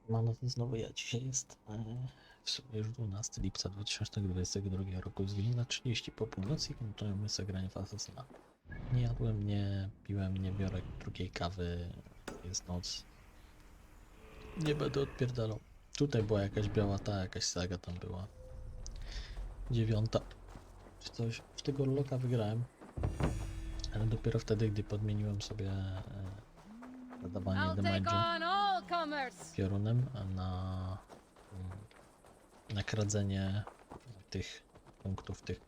No, no to znowu ja. Dzisiaj jest w sumie już 12 lipca 2022 roku, jest godzina 30 po północy i kończymy zagranie w Asasyna. Nie jadłem, nie piłem, nie biorę drugiej kawy, jest noc. Nie będę odpierdalał. Tutaj była jakaś biała ta, jakaś saga tam była. 9. Czy coś. W tego loka wygrałem. Ale dopiero wtedy, gdy podmieniłem sobie zadawanie damage'u piorunem na kradzenie tych punktów, tych,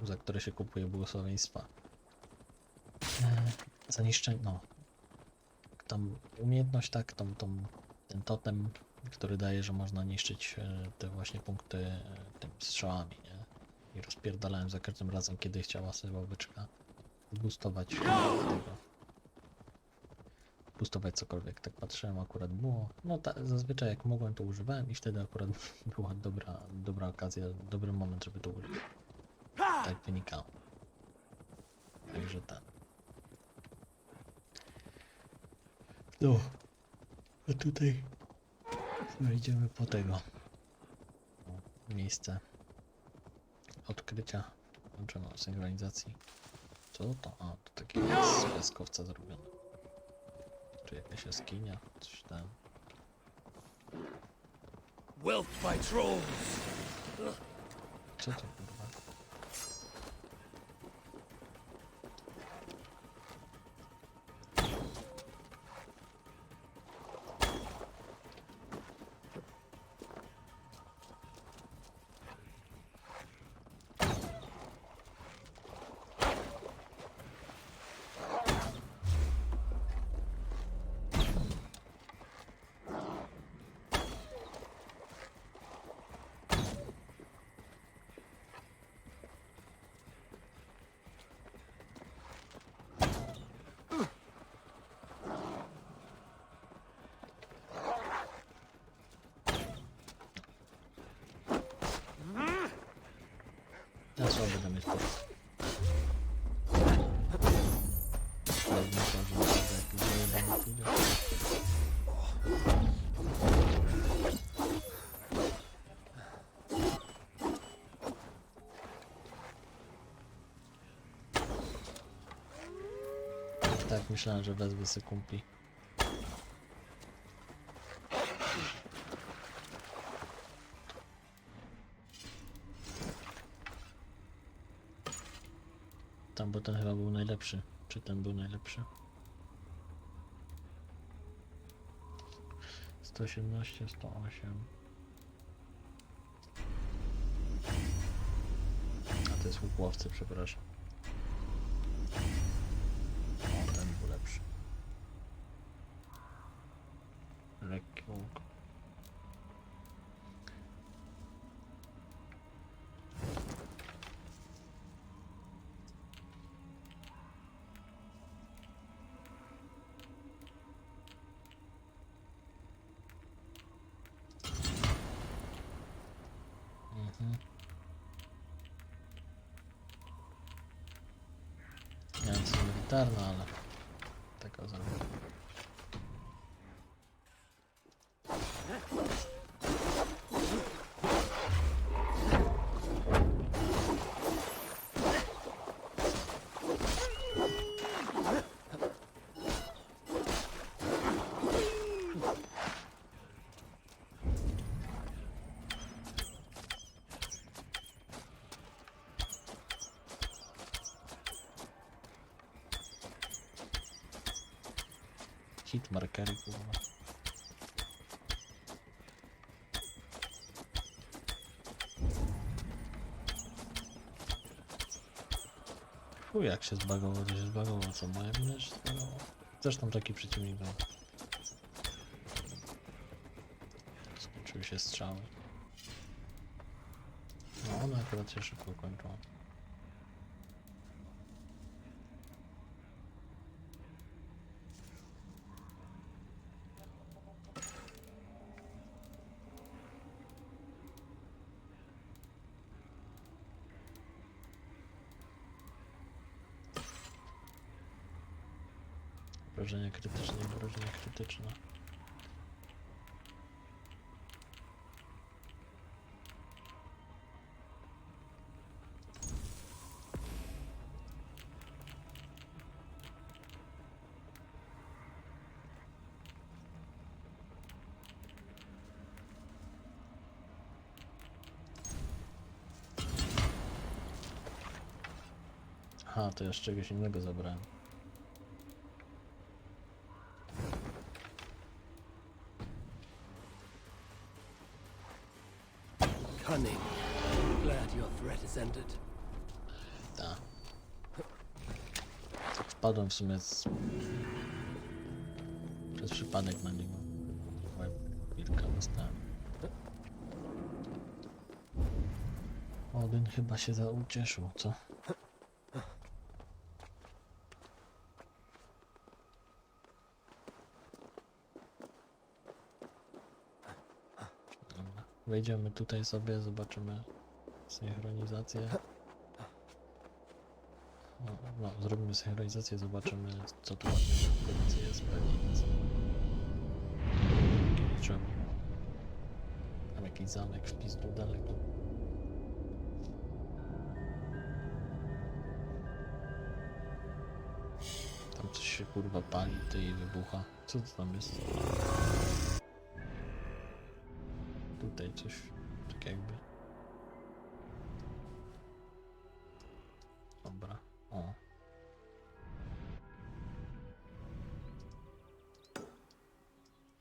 za które się kupuje błogosławieństwa. Zaniszczenie, no. Tam umiejętność, tak, ten totem, który daje, że można niszczyć te właśnie punkty tym strzałami, nie? I rozpierdalałem za każdym razem, kiedy chciała sobie ławeczka boostować tego. Boostować cokolwiek, tak patrzyłem, akurat było. No zazwyczaj jak mogłem, to używałem i wtedy akurat była dobra okazja, dobry moment, żeby to użyć. Tak wynikało. Także tak. No, a tutaj wejdziemy po tego. Miejsce odkrycia. Włączymy o synchronizacji. Co to? A, to takie z piaskowca zrobione. Tu jakaś jaskinia, coś tam. Wealth by trolls. Co to kurwa? Ja słaby będę mieć port. Tak, myślałem, że wezmę sobie kumpli. Tam, bo ten chyba był najlepszy. Czy ten był najlepszy? 118, 108. A to jest łuk łowcy, przepraszam. O, ten był lepszy. Lekki łuk. Nie wiem, co militarna, ale taka zrobię. Hit markery, kurwa. Jak się zbagował, to się zbagował, co moja wina się zbagowało. Zresztą taki przeciwnik był. Skończyły się strzały. No, one akurat się szybko kończą. Obrażenia krytyczne, obrażenia krytyczne. Aha, to ja z czegoś innego zabrałem. Cunning. Glad your threat is ended. Tak. Wpadłem w sumie przez przypadek na niego. Łeb wilka dostałem. Odyn chyba się ucieszył, co? Dobra. Wejdziemy tutaj sobie, zobaczymy synchronizację. No, zrobimy synchronizację, zobaczymy co tu ładnie w okolicy jest, pewnie nic. Niczemu. Tam jakiś zamek w pizdu daleko. Tam coś się kurwa pali, ty i wybucha. Co to tam jest? Tutaj coś tak jakby. Dobra, o.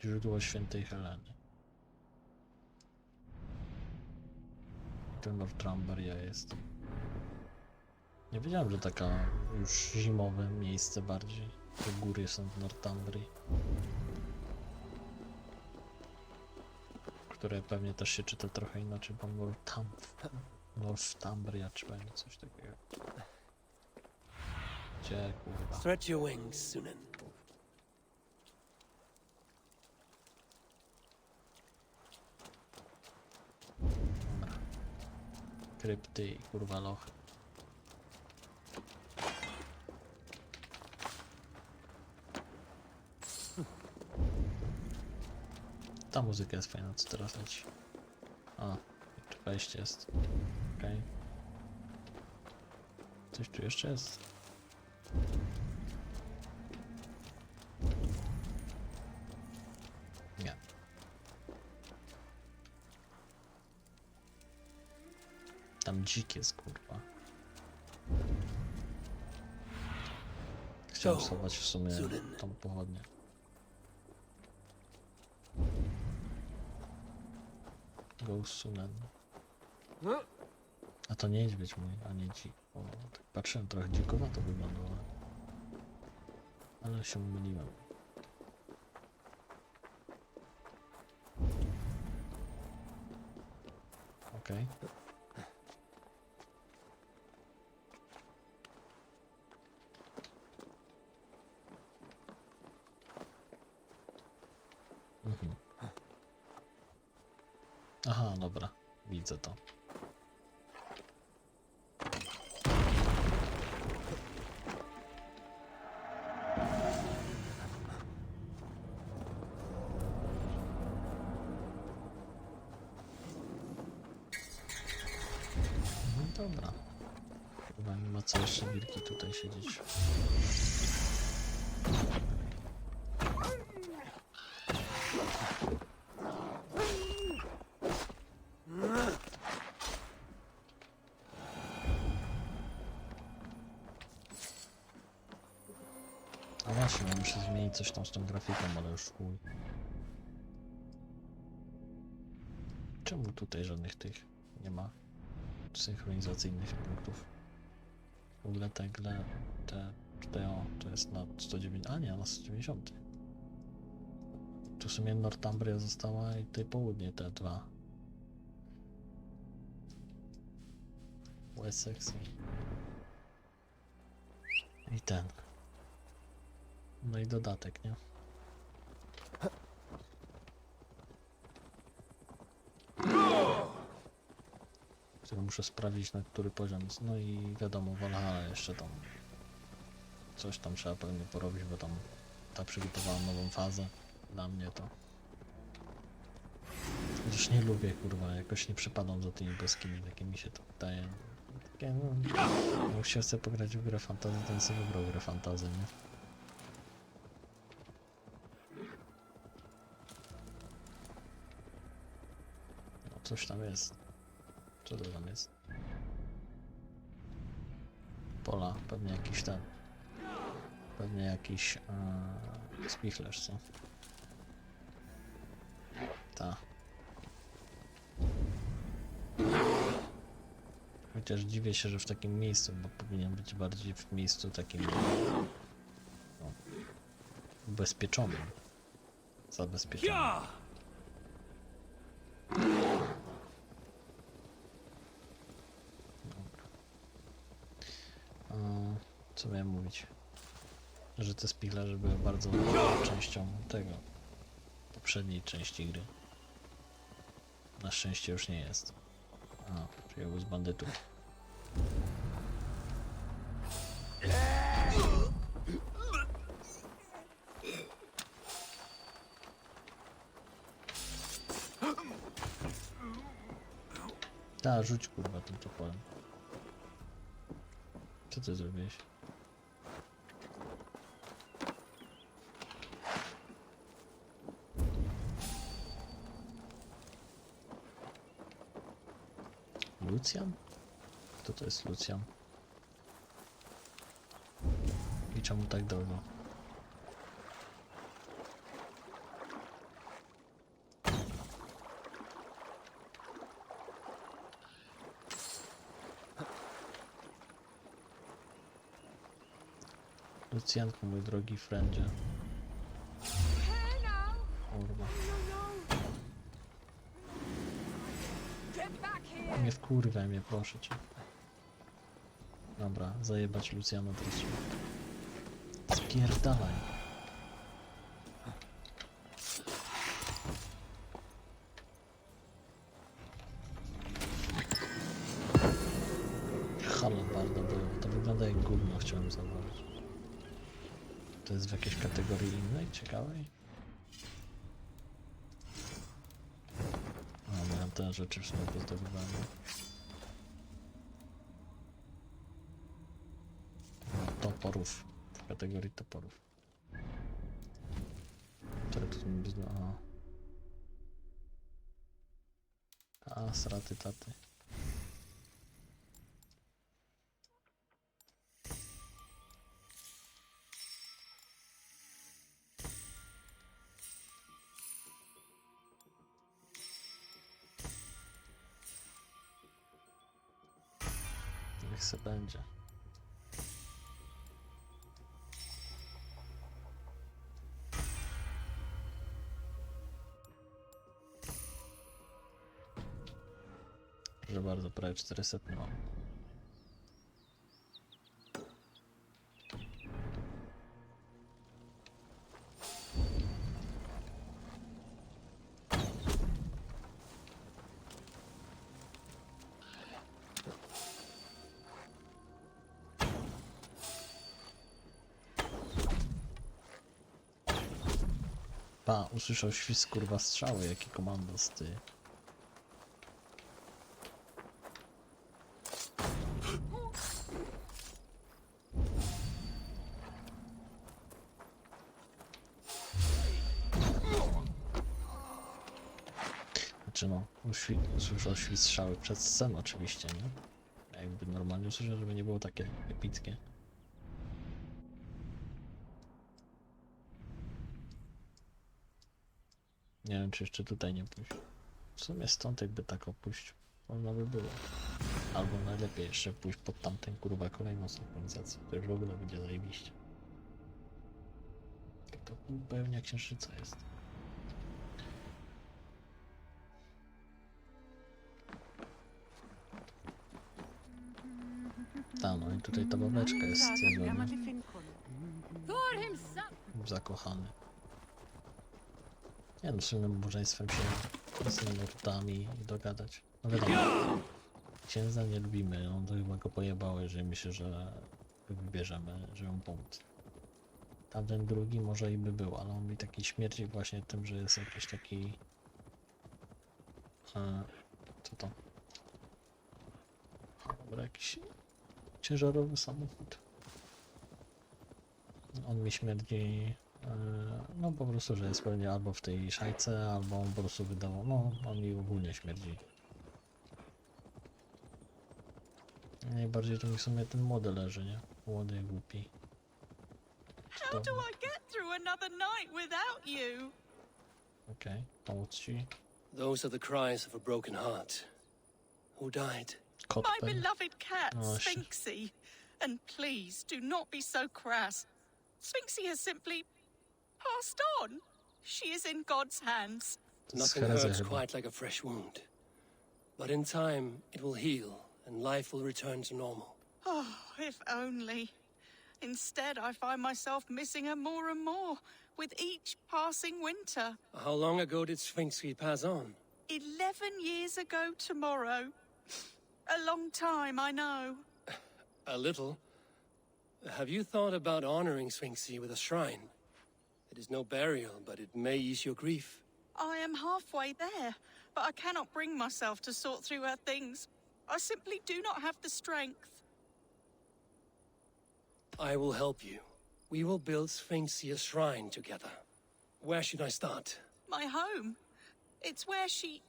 Źródło świętej Heleny. Tu Northumbria jest. Nie wiedziałem, że taka już zimowe miejsce bardziej. Te góry są w Northumbrii. Które pewnie też się czyta trochę inaczej, bo Northumbria czy pewnie coś takiego. Gdzie kurwa? Stretch your wings, Sunan. Dobra. Krypty i kurwa lochy. Ta muzyka jest fajna, co teraz leci. A, jeszcze wejście jest. Okej. Coś tu jeszcze jest? Nie. Tam dzik jest, kurwa. Chciałem schować w sumie tą pochodnię. Go Sunan. A to niedźwiedź mój, a nie dzik. O, tak patrzyłem, trochę dzikowato wyglądało. Ale się myliłem. Okej. Mhm. Aha, dobra. Widzę to. No dobra. Chyba nie ma co jeszcze wilki tutaj siedzieć. A właśnie, muszę zmienić coś tam z tą grafiką, ale już chuj. Czemu tutaj żadnych tych nie ma synchronizacyjnych punktów? W ogóle te tutaj o, to jest na 109, a nie, na 190. Tu w sumie Northumbria została i tutaj południe te dwa. Wessex i ten. No i dodatek, nie? Który muszę sprawdzić, na który poziom jest. No i wiadomo, Valhalla jeszcze tam coś tam trzeba pewnie porobić, bo tam ta przygotowała nową fazę. Dla mnie to już nie lubię, kurwa, jakoś nie przypadam za tymi boskimi, takie mi się to wydaje. Takie, no, jak się chce pograć w grę fantasy, to sobie wybrał grę fantasy, nie? No coś tam jest. Co to tam jest? pola, pewnie jakiś ten. Pewnie jakiś spichlerz, co? Ta. Chociaż dziwię się, że w takim miejscu, bo powinien być bardziej w miejscu takim no, ubezpieczonym. Zabezpieczonym. Co miałem mówić? Że te spichlerze były bardzo ważną częścią tego poprzedniej części gry. Na szczęście już nie jest. Czyli obóz bandytów. Ta, rzuć kurwa tym toporem. Co ty zrobiłeś? Lucjan? Kto to jest Lucjan? I czemu tak długo? Lucjanku, mój drogi friendzie. Kurwa. Nie wkurwaj mnie, proszę cię. Dobra, zajebać Lucjana teraz. Spierdalaj. Halabarda bojowa. To wygląda jak gówno, chciałem zauważyć. To jest w jakiejś kategorii innej, ciekawej? Miałem te rzeczy w sumie pozdobywałem. Toporów. W kategorii toporów. Które tu są? A, sraty taty. Niech se będzie. Proszę bardzo, prawie 400 mam. Pa, usłyszał świst kurwa strzały, jaki komandos ty. Znaczy no, usłyszał świst strzały przed sceną oczywiście, nie? Jakby normalnie usłyszał, żeby nie było takie epickie. Nie wiem, czy jeszcze tutaj nie pójść. W sumie stąd jakby tak opuść, można by było. Albo najlepiej jeszcze pójść pod tamten kurwa kolejną synchronizację, to już w ogóle będzie zajebiście. To pełnia księżyca jest. No i tutaj ta babeczka jest stwierdzona. Zakochany. Nie no, z sumie małżeństwem się z nurtami dogadać. No wiadomo, księdza nie lubimy, on to chyba go pojebało, jeżeli myślę, że wybierzemy, że ją punkt. Tamten drugi może i by był, ale on mi taki śmierdzi właśnie tym, że jest jakiś taki... co to? Dobra, jakiś ciężarowy samochód. On mi śmierdzi, no po prostu, że jest pewnie albo w tej szajce, albo on po prostu wydawał, no on mi ogólnie śmierdzi. Najbardziej to mi w sumie ten młody leży, nie? Młody i głupi. How do I get through another night without you? Okej, pomóc ci. Those are the cries of a broken heart. Who died? Kot My pewnie. beloved cat, Oh, Sphinxie. And please do not be so crass. Sphinxie has simply passed on. She is in God's hands. To jest Nothing herezja hurts chyba. quite like a fresh wound. But in time, it will heal, and life will return to normal. Oh, if only. Instead, I find myself missing her more and more with each passing winter. How long ago did Sphinxie pass on? 11 years ago tomorrow. A long time, I know. A little. Have you thought about honoring Sphinxie with a shrine? It is no burial, but it may ease your grief. I am halfway there, but I cannot bring myself to sort through her things. I simply do not have the strength. I will help you. We will build Sphinxie a shrine together. Where should I start? My home. It's where she...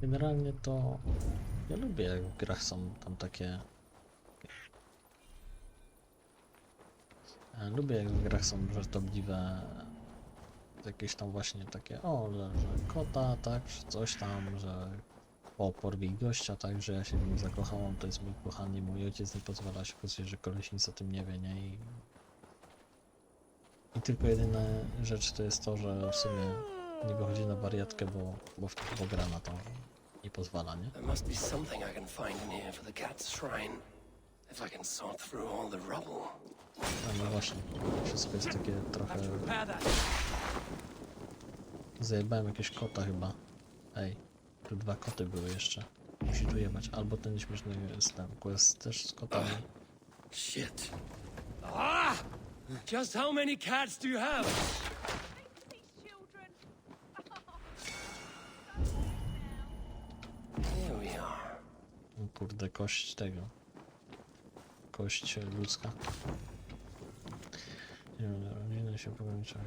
Generalnie to ja lubię jak w grach są tam takie. Lubię jak w grach są żartobliwe jakieś tam właśnie takie że kota, tak, czy coś tam, że porwi gościa, tak, że ja się w nim zakochałam, to jest mój kochany, mój ojciec nie pozwala, się okazuje, że koleś nic o tym nie wie, nie? I tylko jedyna rzecz to jest to, że w sumie nie wychodzi na wariatkę, bo gra na to nie pozwala, nie? There must be something I can find in here for the cat's shrine. If I can sort through all the rubble. No właśnie, wszystko jest takie trochę... Have to repair that. Zajebałem jakiegoś kota chyba. Ej, tu 2 koty były jeszcze. Musi tu jebać. Albo ten śmieszny quest też z kotami. Shit. Ah! Just how many cats do you have? These children. Here we are. O kurde, kość tego. Kość ludzka. Nie wiem, nie się pograniczać.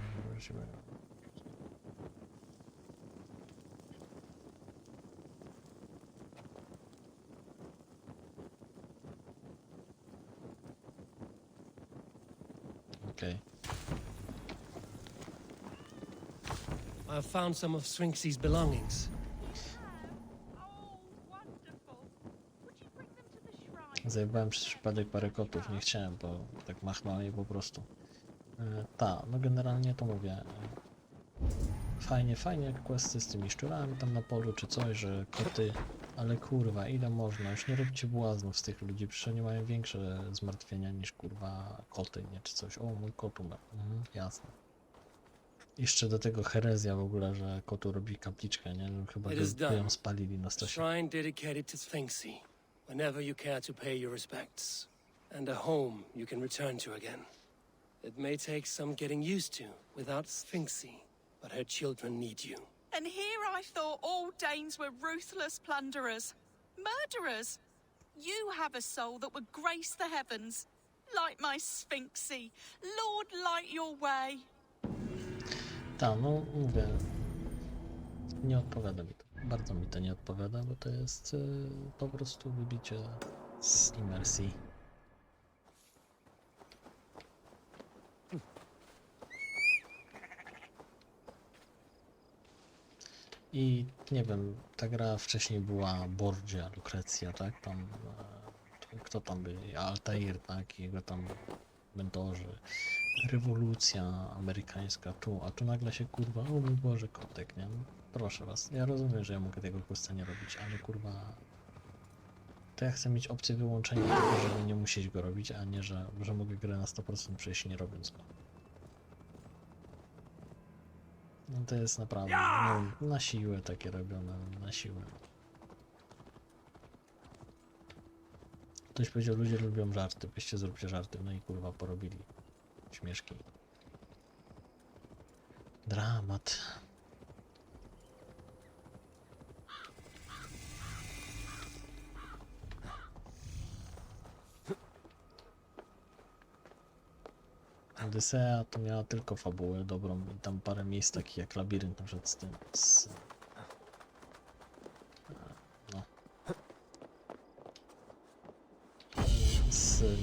Okej. I've found some of Sphinxie's belongings. Oh, wonderful. Would you bring them to the shrine? Zajebałem przez przypadek parę kotów, nie chciałem, bo tak machnąłem je po prostu. No generalnie to mówię. Fajnie jak questy z tymi szczurami tam na polu czy coś, że koty, ale kurwa, ile można, już nie róbcie błaznów z tych ludzi, przecież oni mają większe zmartwienia niż kurwa koty, nie, czy coś. O, mój kot umarł, jasne. Jeszcze do tego herezja w ogóle, że kotu robi kapliczkę, nie, no, chyba by ją spalili na A stosie. shrine dedicated to Sphinxie. Whenever you care to pay your respects. And a home you can return to again. It may take some getting used to without Sphinxie, but her children need you. And here I thought all Danes were ruthless plunderers, murderers. You have a soul that would grace the heavens, like my Sphinxie. Lord, light your way. Tak, no mówię, nie odpowiada mi to. Bardzo mi to nie odpowiada, bo to jest po prostu wybicie z imersji. I nie wiem, ta gra wcześniej była Borgia, Lucrecja, tak? Tam, kto tam był? Altair, tak? Jego tam mentorzy. Rewolucja amerykańska tu, a tu nagle się kurwa, o mój Boże, kotek, nie? No, proszę was, ja rozumiem, że ja mogę tego questa nie robić, ale kurwa, to ja chcę mieć opcję wyłączenia tego, żeby nie musieć go robić, a nie, że mogę grę na 100% przejść nie robiąc go. No to jest naprawdę, no, na siłę takie robione, na siłę. Ktoś powiedział, ludzie lubią żarty, weźcie zróbcie żarty, no i kurwa porobili śmieszki. Dramat. Odyssea to miała tylko fabułę dobrą i tam parę miejsc takich jak labirynt na przykład z tym,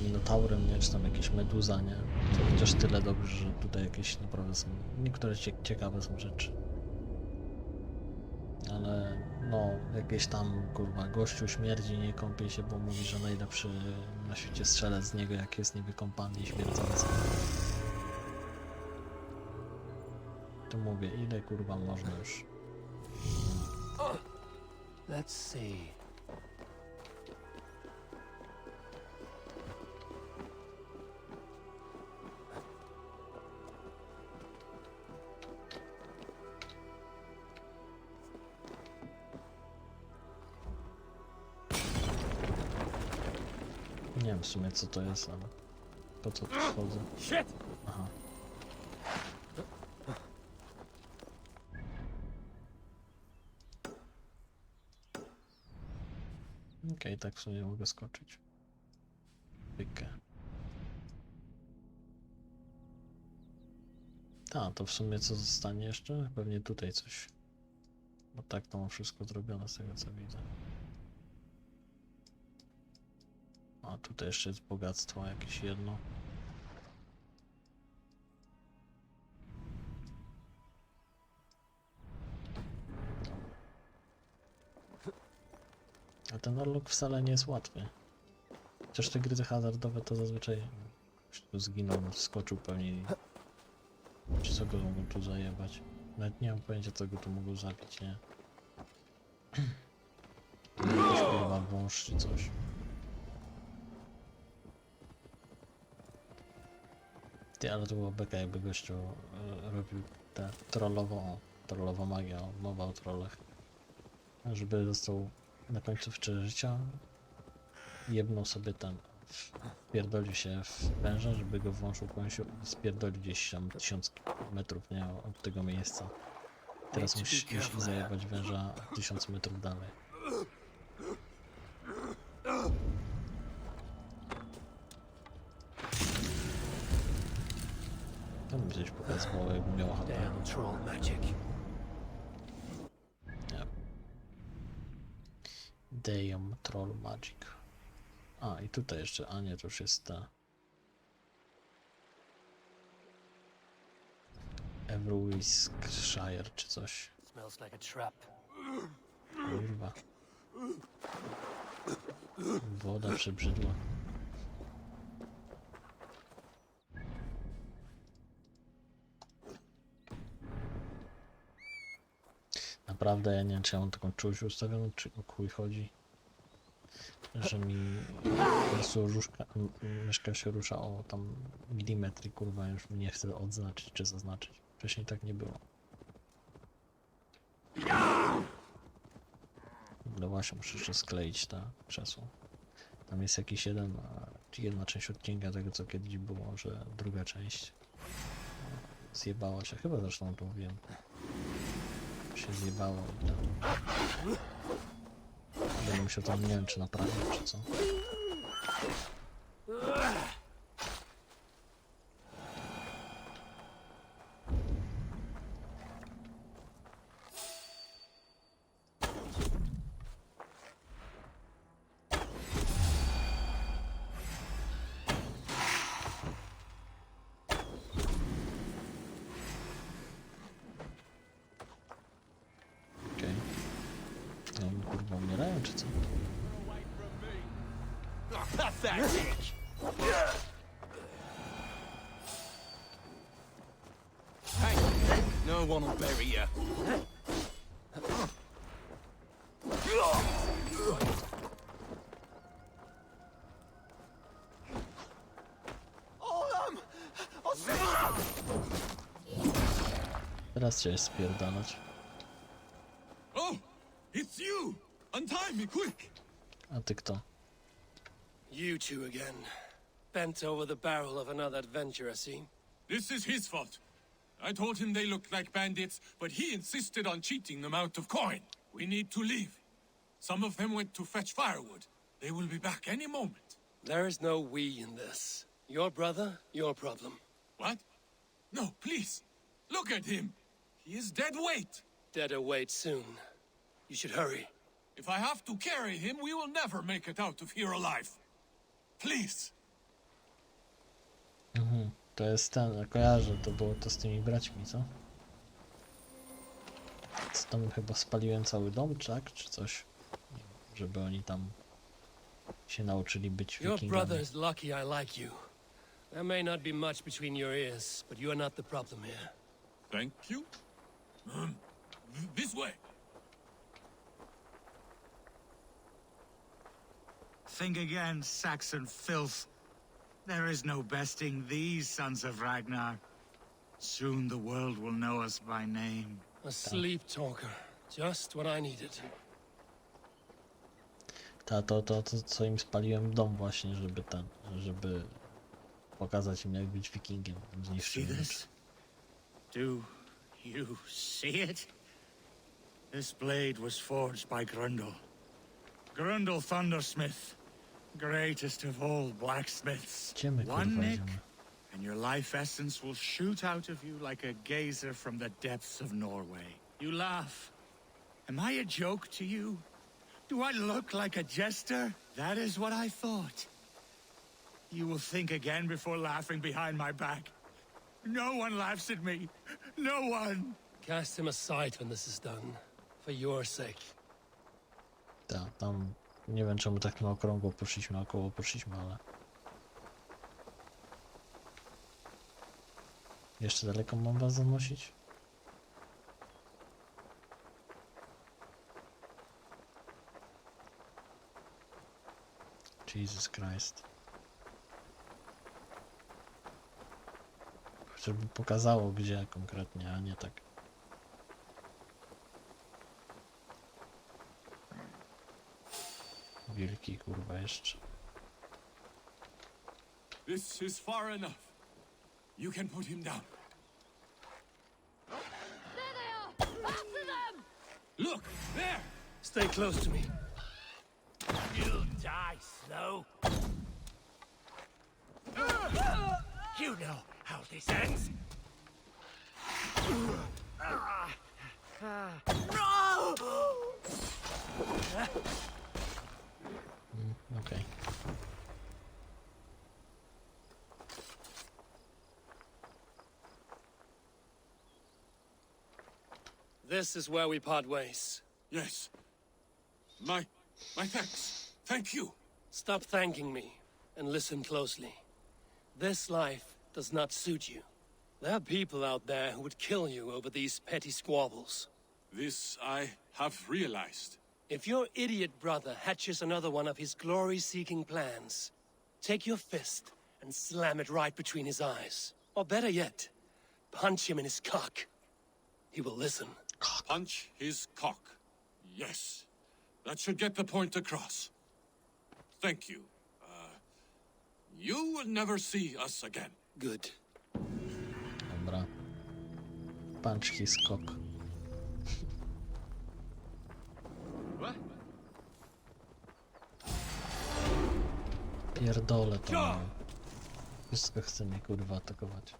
minotaurem, nie? Czy tam jakieś meduza, nie? To chociaż tyle dobrze, że tutaj jakieś naprawdę są niektóre ciekawe są rzeczy. Ale no, jakieś tam kurwa gościu śmierdzi, nie kąpie się, bo mówi, że najlepszy na świecie strzelec z niego jak jest niewykąpany i śmierdzący. To mówię, ile kurwa można już. Let's see. Nie wiem w sumie co to jest, ale po co tu wchodzę? Shit! Aha. Okej, tak w sumie mogę skoczyć. Pykę. Ta, to w sumie co zostanie jeszcze? Pewnie tutaj coś. Bo tak to mam wszystko zrobione z tego co widzę. A tutaj jeszcze jest bogactwo jakieś jedno. A ten orlok wcale nie jest łatwy. Chociaż te gry hazardowe to zazwyczaj ktoś tu zginął, skoczył pewnie i... Czy co go mogą tu zajebać? Nawet nie mam pojęcia co go tu mogą zabić, nie? To jest jakiś kurwa wąż czy coś. Ty, ale to była beka jakby gościu robił te trollowo magia, mowa o trollach. Żeby został na końcówce życia, jebnął sobie ten, wpierdolił się w węża, żeby go włączył końcu, spierdolił gdzieś tam 1000 metrów, nie, od tego miejsca. Teraz musi zajebać węża 1000 metrów dalej. To mi gdzieś pokazywało, jakby miał HP. Damn troll magic. Nie. Damn troll magic. A, i tutaj jeszcze, a nie, to już jest ta... Everwiskshire czy coś. Smells like a trap. Kurwa. Woda przebrzydła. Naprawdę ja nie wiem, czy ja mam taką czułość ustawioną, czy o chuj chodzi. Że mi po prostu myszka się rusza o tam milimetry, kurwa, już nie chcę odznaczyć czy zaznaczyć. Wcześniej tak nie było. No właśnie, muszę jeszcze skleić to krzesło. Tam jest jakiś jedna część odcinka tego, co kiedyś było, że druga część zjebała się. Chyba zresztą to mówiłem. Się zjebało i tam. Będę musiał tam, nie wiem, czy naprawić, czy co. Okej. No, oni kurwa umierają, czy co? Pathetic! Hey, no one will bury you. Teraz cię spierdalać. Oh, it's you! Untie me quick! A ty kto? You two again. Bent over the barrel of another adventure, I see. This is his fault. I told him they looked like bandits, but he insisted on cheating them out of coin. We need to leave. Some of them went to fetch firewood. They will be back any moment. There is no we in this. Your brother, your problem. What? No, please. Look at him. He is dead weight. Dead await soon. You should hurry. If I have to carry him, we will never make it out of here alive. Please, To jest ten, kojarzę, to było to z tymi braćmi, co? Co tam chyba spaliłem cały dom, tak? Czy coś? Nie wiem, żeby oni tam się nauczyli być Your wikingami. brother is lucky I like you. There may not be much between your ears, but you are not the problem here. Thank you. This way. Think again, Saxon filth. There is no besting these sons of Ragnar. Soon the world will know us by name. A sleep talker. Just what I needed. To co im spaliłem dom właśnie, żeby pokazać im jak być wikingiem. See Zniszczyłem this? Do you see it? This blade was forged by Grundle. Grundle Thundersmith, greatest of all blacksmiths. Gdzie my, One kurwa, nick, idziemy? and your life essence will shoot out of you like a geyser from the depths of Norway. You laugh. Am I a joke to you? Do I look like a jester? That is what I thought. You will think again before laughing behind my back. No one laughs at me. No one. Cast him aside when this is done. For your sake. Tam nie wiem czemu tak na okrągło poszliśmy, naokoło poszliśmy, ale... Jeszcze daleko mam was zanosić? Jesus Christ. Żeby pokazało gdzie konkretnie, a nie tak. Wielki kurwa jeszcze. This is far enough. You can put him down. There they are! After them! Look, there! Stay close to me. You'll die slow. You know how this ends. Okej. This is where we part ways. Yes. My thanks. Thank you. Stop thanking me and listen closely. This life does not suit you. There are people out there who would kill you over these petty squabbles. This I have realized. If your idiot brother hatches another one of his glory-seeking plans, take your fist and slam it right between his eyes. Or better yet, punch him in his cock. He will listen. Punch his cock. Yes. That should get the point across. Thank you. You will never see us again. Good. Dobra. Punch his cock. What? Pierdolę to. Wszystko chce mnie kurwa atakować.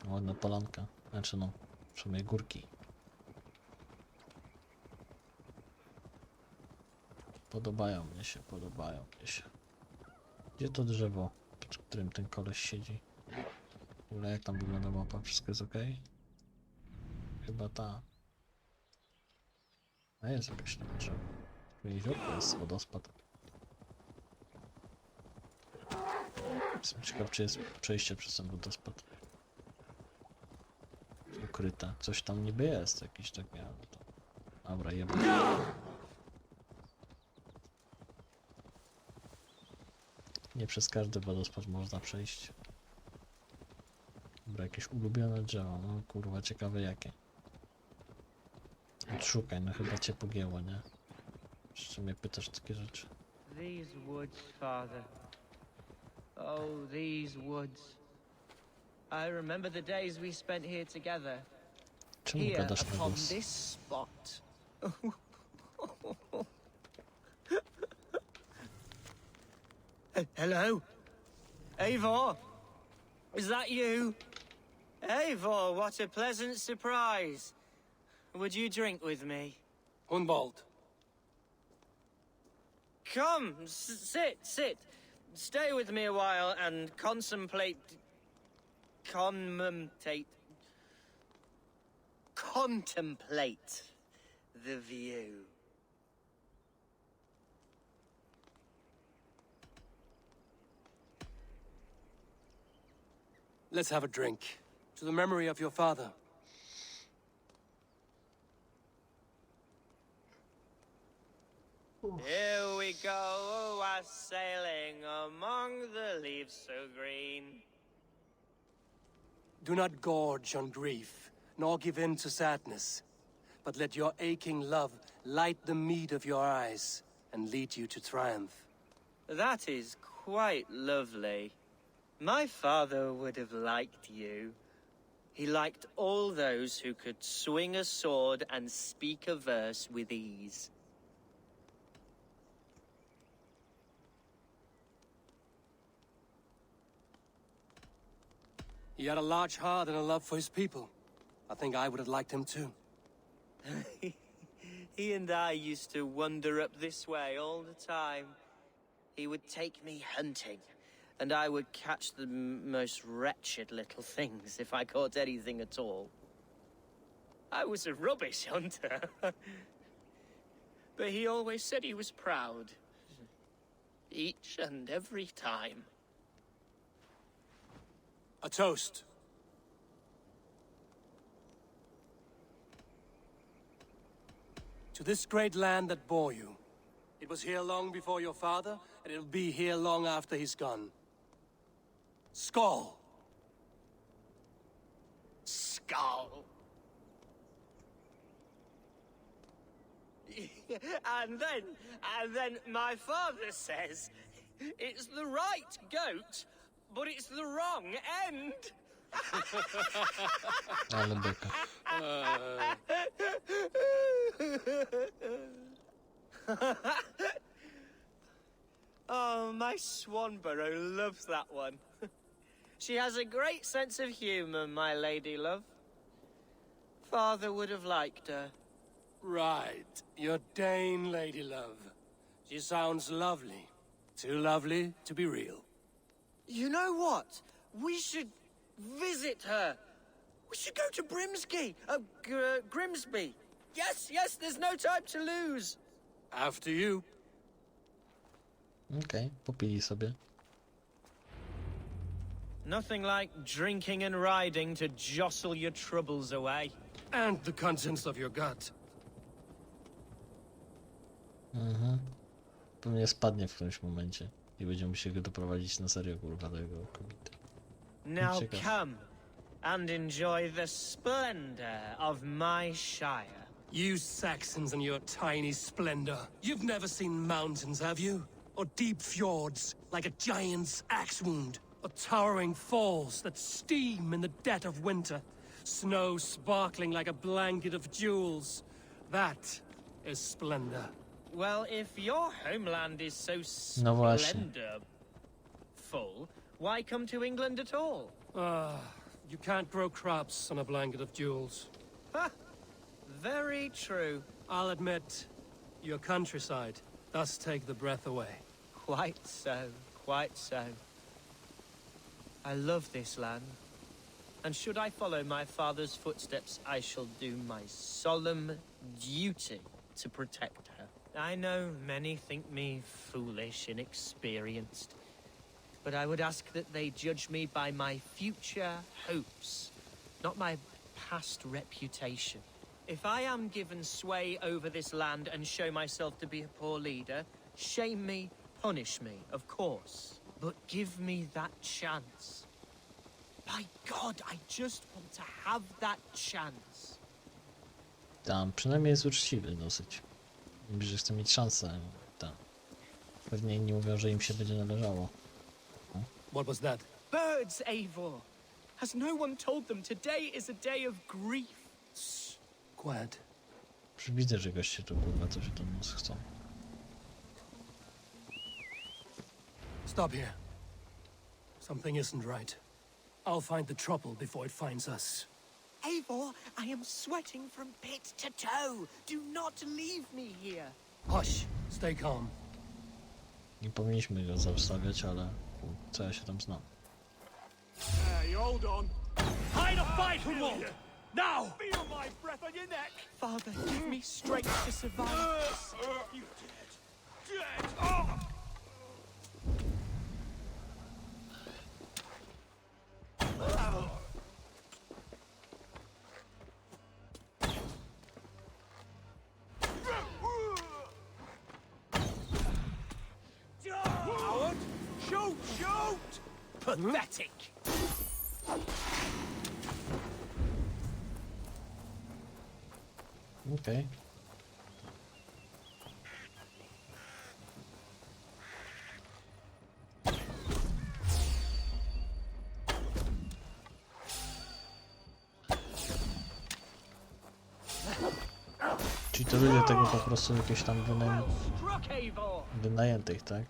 Ładna polanka. Znaczy no, przynajmniej górki. Podobają mnie się. Gdzie to drzewo, pod którym ten koleś siedzi? W ogóle jak tam wygląda mapa? Wszystko jest ok? Chyba ta. A jest jakaś tam drzewo. Tu jeziorko jest wodospad. Jestem ciekaw, czy jest przejście przez ten wodospad. Ukryte. Coś tam niby jest, jakiś taki, ale to... Dobra, jeba. Nie przez każdy wodospad można przejść. Dobra, jakieś ulubione drzewo, no kurwa, ciekawe jakie. Odszukaj, no chyba cię pogięło, nie? Jeszcze mnie pytasz takie rzeczy. These woods, Father. Oh, these woods. I remember the days we spent here together. Czemu Here gadasz na upon głos? this spot. Hello? Eivor? Is that you? Eivor, what a pleasant surprise. Would you drink with me? Hunwald. Come, sit. Stay with me a while and contemplate the view. Let's have a drink. To the memory of your father. Here we go, a sailing among the leaves so green. Do not gorge on grief, nor give in to sadness. But let your aching love light the mead of your eyes and lead you to triumph. That is quite lovely. My father would have liked you. He liked all those who could swing a sword and speak a verse with ease. He had a large heart and a love for his people. I think I would have liked him too. He and I used to wander up this way all the time. He would take me hunting, and I would catch the most wretched little things if I caught anything at all. I was a rubbish hunter. But he always said he was proud. Each and every time. A toast. To this great land that bore you. It was here long before your father, and it'll be here long after he's gone. Skål! Skull. and then my father says, it's the right goat, but it's the wrong end. Ale beka. Oh, my Swanborough loves that one. She has a great sense of humor, my lady love. Father would have liked her. Right, your Dane lady love. She sounds lovely. Too lovely to be real. You know what? We should visit her. We should go to Grimsby. Yes, there's no time to lose. After you. Okej, popili sobie. Nothing like drinking and riding to jostle your troubles away. And the contents of your gut. Pewnie spadnie w którymś momencie i będziemy musieli go doprowadzić na serio, kurwa, do jego kobiety. Now Ciekawe. come and enjoy the splendor of my shire. You Saxons and your tiny splendor. You've never seen mountains, have you? Or deep fjords, like a giant's axe wound? Or towering falls that steam in the dead of winter? Snow sparkling like a blanket of jewels? That is splendor. Well, if your homeland is so No właśnie. splendor-full, why come to England at all? You can't grow crops on a blanket of jewels. Ha! Very true. I'll admit, your countryside does take the breath away. Quite so, quite so. I love this land. And should I follow my father's footsteps, I shall do my solemn duty to protect her. I know many think me foolish, inexperienced, but I would ask that they judge me by my future hopes, not my past reputation. If I am given sway over this land and show myself to be a poor leader, shame me, punish me, of course, but give me that chance. By God, I just want to have that chance. Tam, przynajmniej jest uczciwy dosyć. Mówi, że chce mieć szansę. Tam. Pewnie inni mówią, że im się będzie należało. What was that? Birds, Eivor! Has no one told them today is a day of grief? Quiet. Już widzę, że goście tu kurwa coś do nas chcą. Stop here. Something isn't right. I'll find the trouble before it finds us. Eivor, I am sweating from pit to toe. Do not leave me here. Hush. Stay calm. Nie powinniśmy go zostawiać, ale co ja się tam znam. Hey, hold on. Hide a fight, Hunwald! Now! Feel my breath on your neck! Father, give me strength to survive. You dead. Dead! Oh! Howard! Shoot! Shoot! Pathetic! Okej. Czyli to ludzie tego po prostu jakieś tam Struck, Eivor! wynajętych, tak?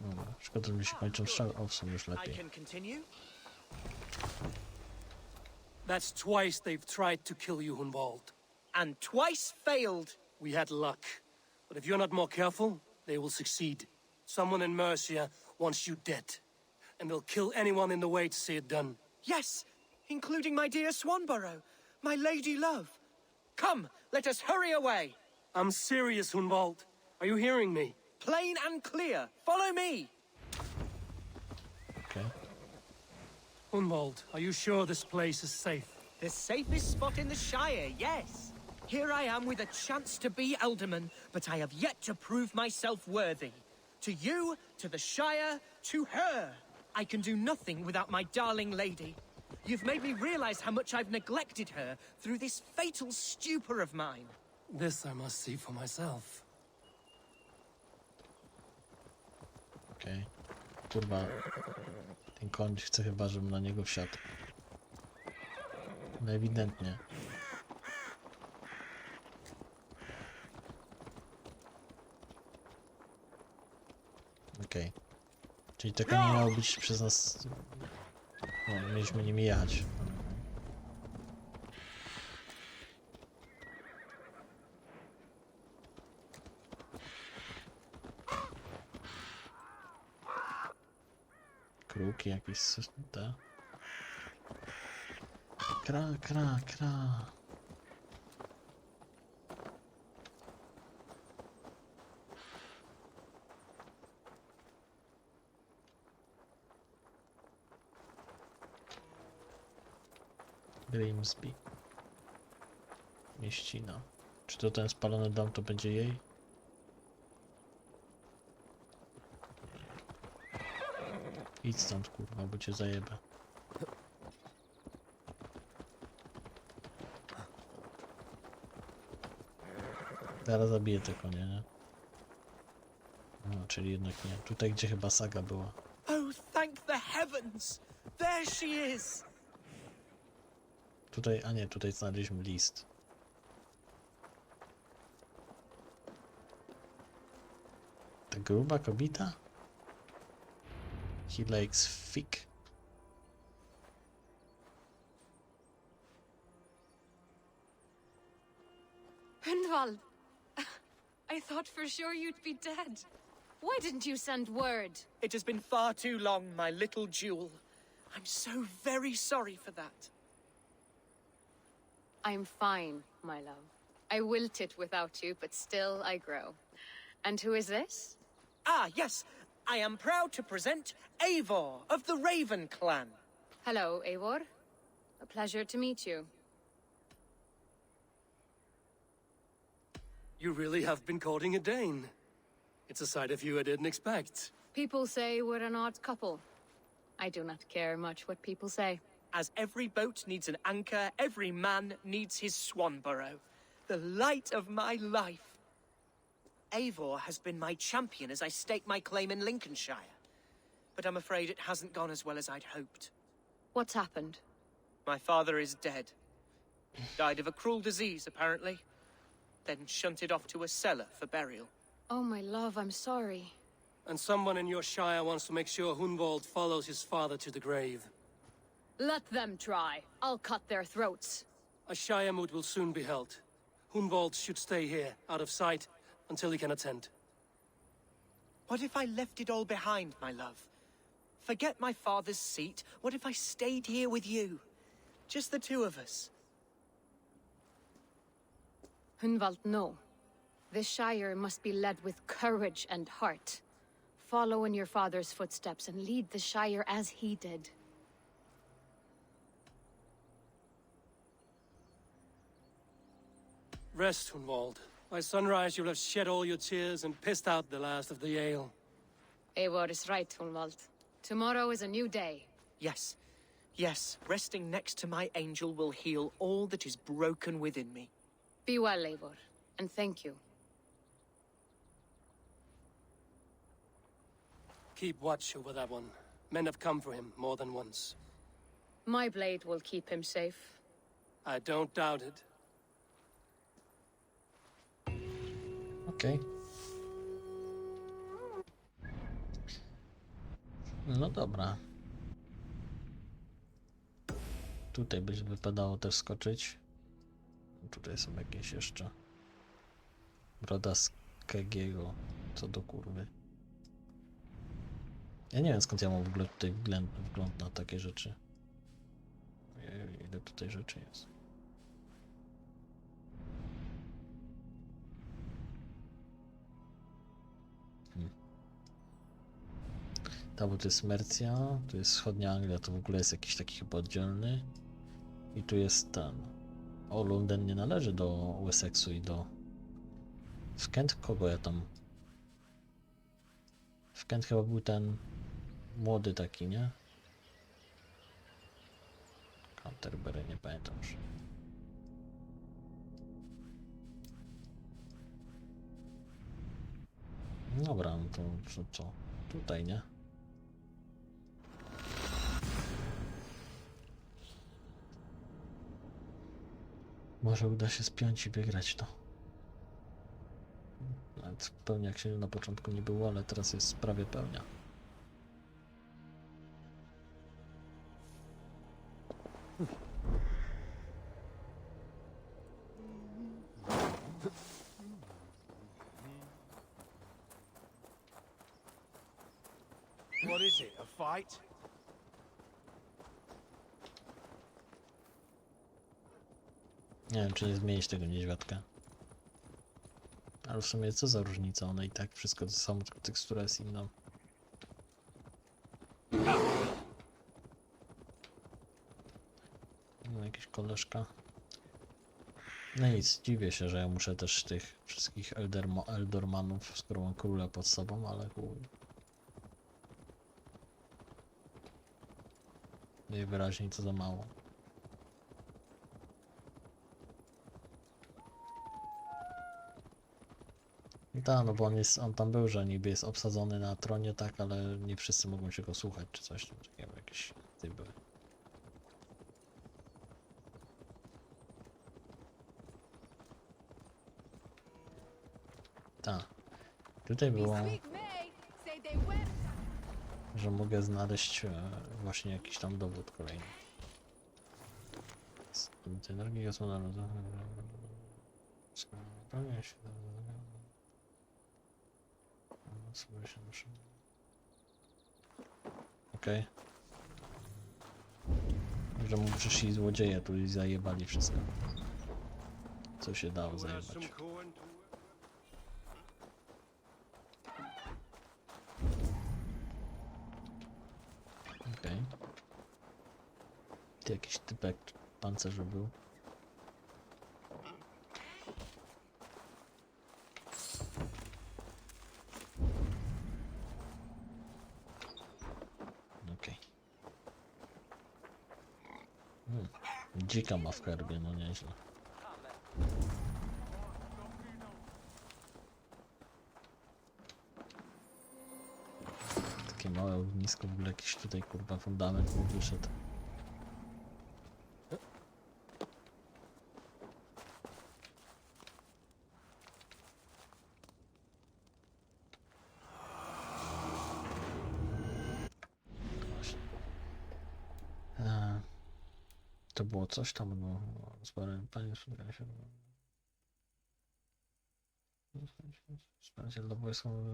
Dobra, szkoda, że mi się kończą strzały. O, w sumie już I lepiej. can continue. That's twice they've tried to kill you, Hunwald. And twice failed. We had luck. But if you're not more careful, they will succeed. Someone in Mercia wants you dead. And they'll kill anyone in the way to see it done. Yes, including my dear Swanborough, my lady love. Come, let us hurry away. I'm serious, Hunwald. Are you hearing me? Plain and clear. Follow me. Okej. Hunwald, are you sure this place is safe? The safest spot in the Shire, yes. Here I am with a chance to be Alderman, but I have yet to prove myself worthy. To you, to the Shire, to her. I can do nothing without my darling lady. You've made me realize how much I've neglected her through this fatal stupor of mine. This I must see for myself. Okej. Kurwa. Ten koń chce chyba, żebym na niego wsiadł. No ewidentnie. Okej. Czyli taka nie miało być przez nas... No, mieliśmy nimi jechać. Kruki jakieś... te. Kra, kra, kra. Grimsby. Mieścina. Czy to ten spalony dom to będzie jej? Idź stąd, kurwa, bo cię zajebę. Zaraz zabiję te konie, nie? No, czyli jednak nie. Tutaj, gdzie chyba saga była. Oh, thank the heavens! There she is! Tutaj, a nie, tutaj znaleźliśmy list. Ta gruba kobieta? He likes fick. Hunwald, I thought for sure you'd be dead. Why didn't you send word? It has been far too long, my little jewel. I'm so very sorry for that. I'm fine, my love. I wilted without you, but still I grow. And who is this? Ah, yes. I am proud to present Eivor of the Raven clan. Hello, Eivor. A pleasure to meet you. You really have been courting a Dane. It's a side of you I didn't expect. People say we're an odd couple. I do not care much what people say. As every boat needs an anchor, every man needs his Swanborough. The light of my life. Eivor has been my champion as I stake my claim in Lincolnshire. But I'm afraid it hasn't gone as well as I'd hoped. What's happened? My father is dead. Died of a cruel disease, apparently. Then shunted off to a cellar for burial. Oh, my love, I'm sorry. And someone in your shire wants to make sure Hunwald follows his father to the grave. Let them try. I'll cut their throats. A shire moot will soon be held. Hunwald should stay here, out of sight, until he can attend. What if I left it all behind, my love? Forget my father's seat. What if I stayed here with you? Just the two of us. Hunwald, no. This Shire must be led with courage and heart. Follow in your father's footsteps and lead the Shire as he did. Rest, Hunwald. By sunrise you'll have shed all your tears and pissed out the last of the ale. Eivor is right, Hunwald. Tomorrow is a new day. Yes. Yes, resting next to my angel will heal all that is broken within me. Be well, Eivor, and thank you. Keep watch over that one. Men have come for him more than once. My blade will keep him safe. I don't doubt it. Okej. No dobra. Tutaj by wypadało też skoczyć. Tutaj są jakieś jeszcze. Broda z Kegiego. Co do kurwy. Ja nie wiem, skąd ja mam w ogóle tutaj wgląd na takie rzeczy. Ile tutaj rzeczy jest. Bo to jest Mercja, tu jest wschodnia Anglia, to w ogóle jest jakiś taki chyba oddzielny. I tu jest ten. O, Lunden nie należy do Wessexu i do... W Kent kogo ja tam... W Kent chyba był ten... Młody taki, nie? Canterbury, nie pamiętam już. Dobra, no to co? Tutaj, nie? Może uda się spiąć i wygrać to. Nawet pełnia jak się na początku nie było, ale teraz jest prawie pełnia. What is it, a fight? Nie wiem, czy nie zmienić tego niedźwiadka. Ale w sumie co za różnica, one i tak wszystko to samo, tylko tekstura jest inna. No, jakieś koleżka. No nic, dziwię się, że ja muszę też tych wszystkich Eldormanów, skoro mam króla pod sobą, ale chuj. Najwyraźniej to za mało. Tak, no bo on tam był, że niby jest obsadzony na tronie, tak, ale nie wszyscy mogą się go słuchać, czy coś takiego, jakieś ty były. Tak. Tutaj było, że mogę znaleźć właśnie jakiś tam dowód kolejny. Energii gospodarczej. Okej. Że mu przyszli złodzieje tu i zajebali wszystko. Co się dało zajebać. Okej. Tu jakiś typek pancerzu był. Dzika ma w herbie, no nieźle. Takie małe ognisko, w ogóle jakiś tutaj kurwa fundament mu wyszedł. To było coś tam, no, spore panie spotykają się. Wsparcie dla wojskowych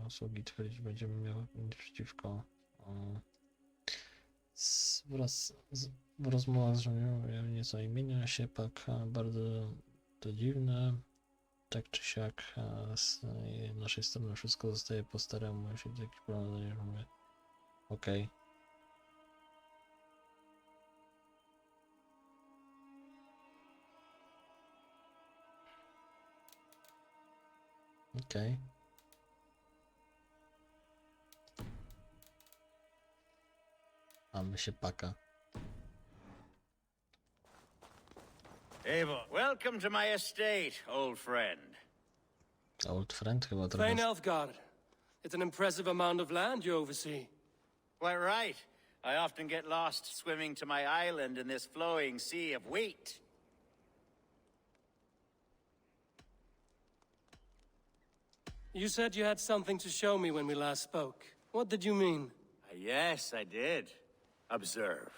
usługi twierdzić będziemy miał nic przeciwko. W rozmowach z żołnierzami nieco imienia się pak bardzo to dziwne. Tak czy siak z naszej strony wszystko zostaje po staremu, jeśli to jakiś problem, że mówię. Okej. Okej. Mamy się paka. Eivor, welcome to my estate, old friend. Old friend chyba trochę. Thane Elfgard. It's an impressive amount of land you oversee. Quite right. I often get lost swimming to my island in this flowing sea of wheat. You said you had something to show me when we last spoke. What did you mean? Yes, I did. Observe.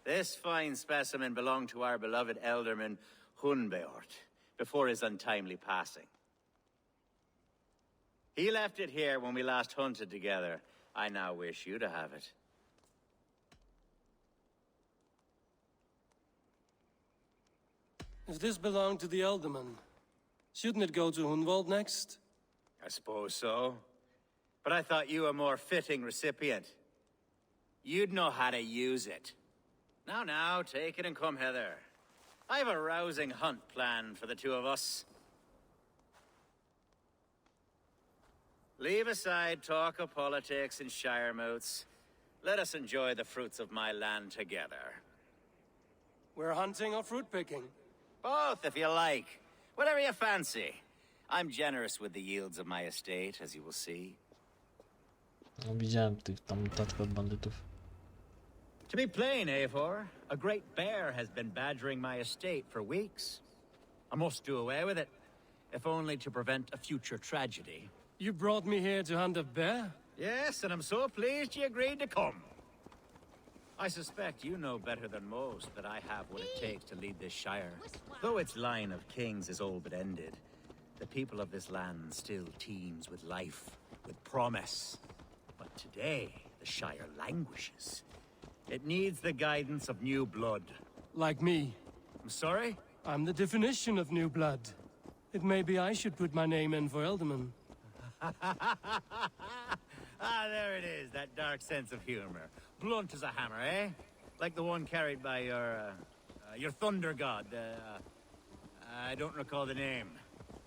This fine specimen belonged to our beloved elderman, Hunbeort, before his untimely passing. He left it here when we last hunted together. I now wish you to have it. If this belonged to the Elderman, shouldn't it go to Hunwald next? I suppose so. But I thought you a more fitting recipient. You'd know how to use it. Now, take it and come hither. I've a rousing hunt planned for the two of us. Leave aside talk of politics and shire moots. Let us enjoy the fruits of my land together. We're hunting or fruit picking? Both, if you like. Whatever you fancy. I'm generous with the yields of my estate, as you will see. No, widziałem tych tam tatko od bandytów. To be plain, Eivor, a great bear has been badgering my estate for weeks. I must do away with it, if only to prevent a future tragedy. You brought me here to hunt a bear? Yes, and I'm so pleased you agreed to come. I suspect you know better than most that I have what it takes to lead this shire. Though its line of kings is all but ended, the people of this land still teems with life, with promise. But today, the shire languishes. It needs the guidance of new blood. Like me. I'm sorry? I'm the definition of new blood. It may be I should put my name in for Elderman. There it is, that dark sense of humor. Blunt as a hammer, eh? Like the one carried by your thunder god. I don't recall the name.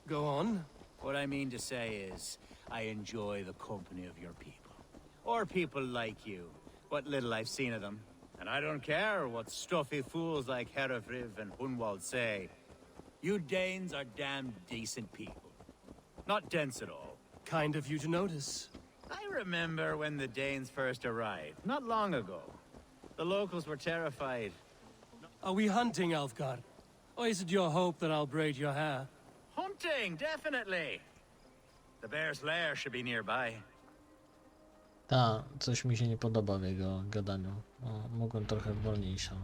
Go on. What I mean to say is, I enjoy the company of your people. Or people like you. What little I've seen of them. And I don't care what stuffy fools like Herefriv and Hunwald say. You Danes are damn decent people. Not dense at all. Kind of you to notice. I remember when the Danes first arrived, not long ago. The locals were terrified. Are we hunting, Alfgard? Or is it your hope that I'll braid your hair? Hunting, definitely. The bear's lair should be nearby. Ta, coś mi się nie podoba w jego gadaniu. Mogłem trochę wolniejsza.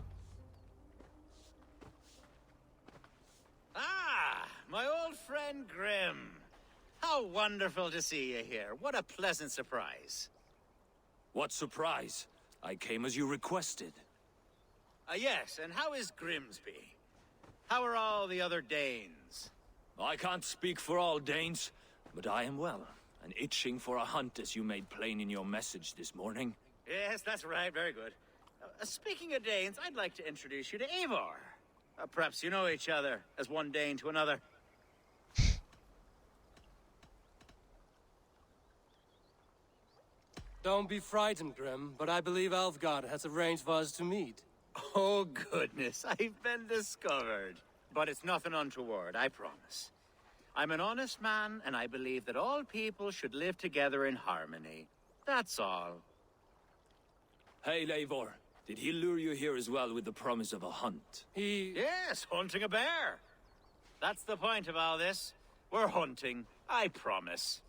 Ah, my old friend Grim. How wonderful to see you here. What a pleasant surprise. What surprise? I came as you requested. Yes, and how is Grimsby? How are all the other Danes? I can't speak for all Danes, but I am well, and itching for a hunt as you made plain in your message this morning. Yes, that's right. Very good. Speaking of Danes, I'd like to introduce you to Eivor. Perhaps you know each other, as one Dane to another. Don't be frightened, Grim, but I believe Alfgard has arranged for us to meet. Oh, goodness, I've been discovered. But it's nothing untoward, I promise. I'm an honest man, and I believe that all people should live together in harmony. That's all. Hey, Eivor, did he lure you here as well with the promise of a hunt? Yes, hunting a bear. That's the point of all this. We're hunting, I promise.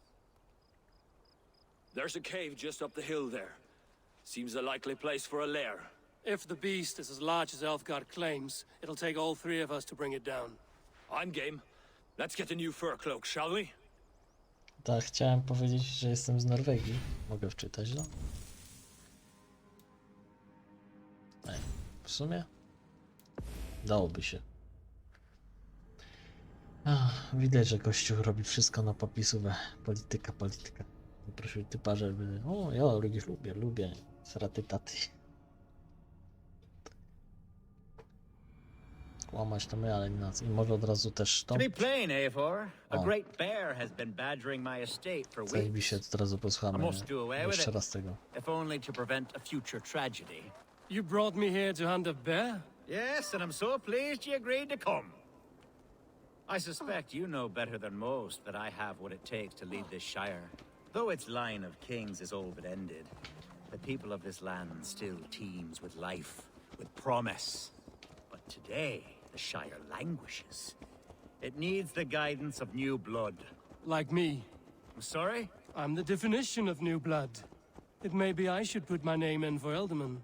There's a cave just up the hill there. Seems a likely place for a lair. If the beast is as large as Elfgard claims, it'll take all three of us to bring it down. I'm game. Let's get a new fur cloak, shall we? Tak, chciałem powiedzieć, że jestem z Norwegii. Mogę wczytać, no? Ej, w sumie dałoby się. Widać, że Kościół robi wszystko na popisówę. Polityka. Prosił typa, żeby... O, ja lubię sraty taty. Kłamać to my, ale nie nas. I może od razu też to... To be plain, Eivor, a O. great bear has been badgering my estate for Zajebi się, weeks. od razu I posłuchamy must do away with jeszcze it, raz tego. if only to prevent a future tragedy. You brought me here to hunt a bear? Yes, and I'm so pleased you agreed to come. I suspect you know better than most that I have what it takes to lead this shire. Though its line of kings is all but ended, the people of this land still teems with life, with promise. But today, the shire languishes. It needs the guidance of new blood. Like me. I'm sorry? I'm the definition of new blood. It may be I should put my name in for Elderman.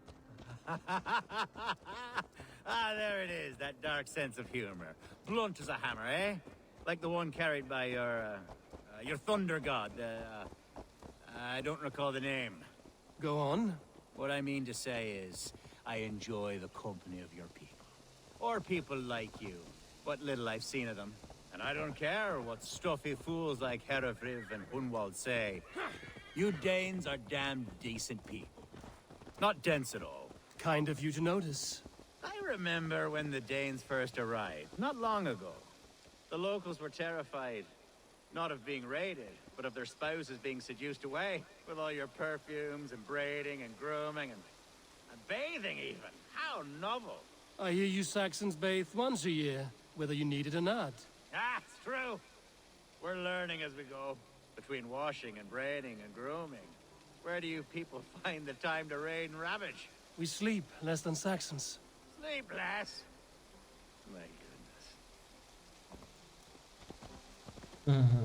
Ah, there it is, that dark sense of humor. Blunt as a hammer, eh? Like the one carried by your thunder god. I don't recall the name. Go on. What I mean to say is, I enjoy the company of your people. Or people like you. What little I've seen of them. And I don't care what stuffy fools like Herefriv and Hunwald say. You Danes are damn decent people. Not dense at all. Kind of you to notice. I remember when the Danes first arrived, not long ago. The locals were terrified, not of being raided, but of their spouses being seduced away, with all your perfumes and braiding and grooming and bathing even. How novel. I hear you Saxons bathe once a year, whether you need it or not. Ah, it's true. We're learning as we go, between washing and braiding and grooming. Where do you people find the time to raid and ravage? We sleep less than Saxons. Sleep less. My goodness.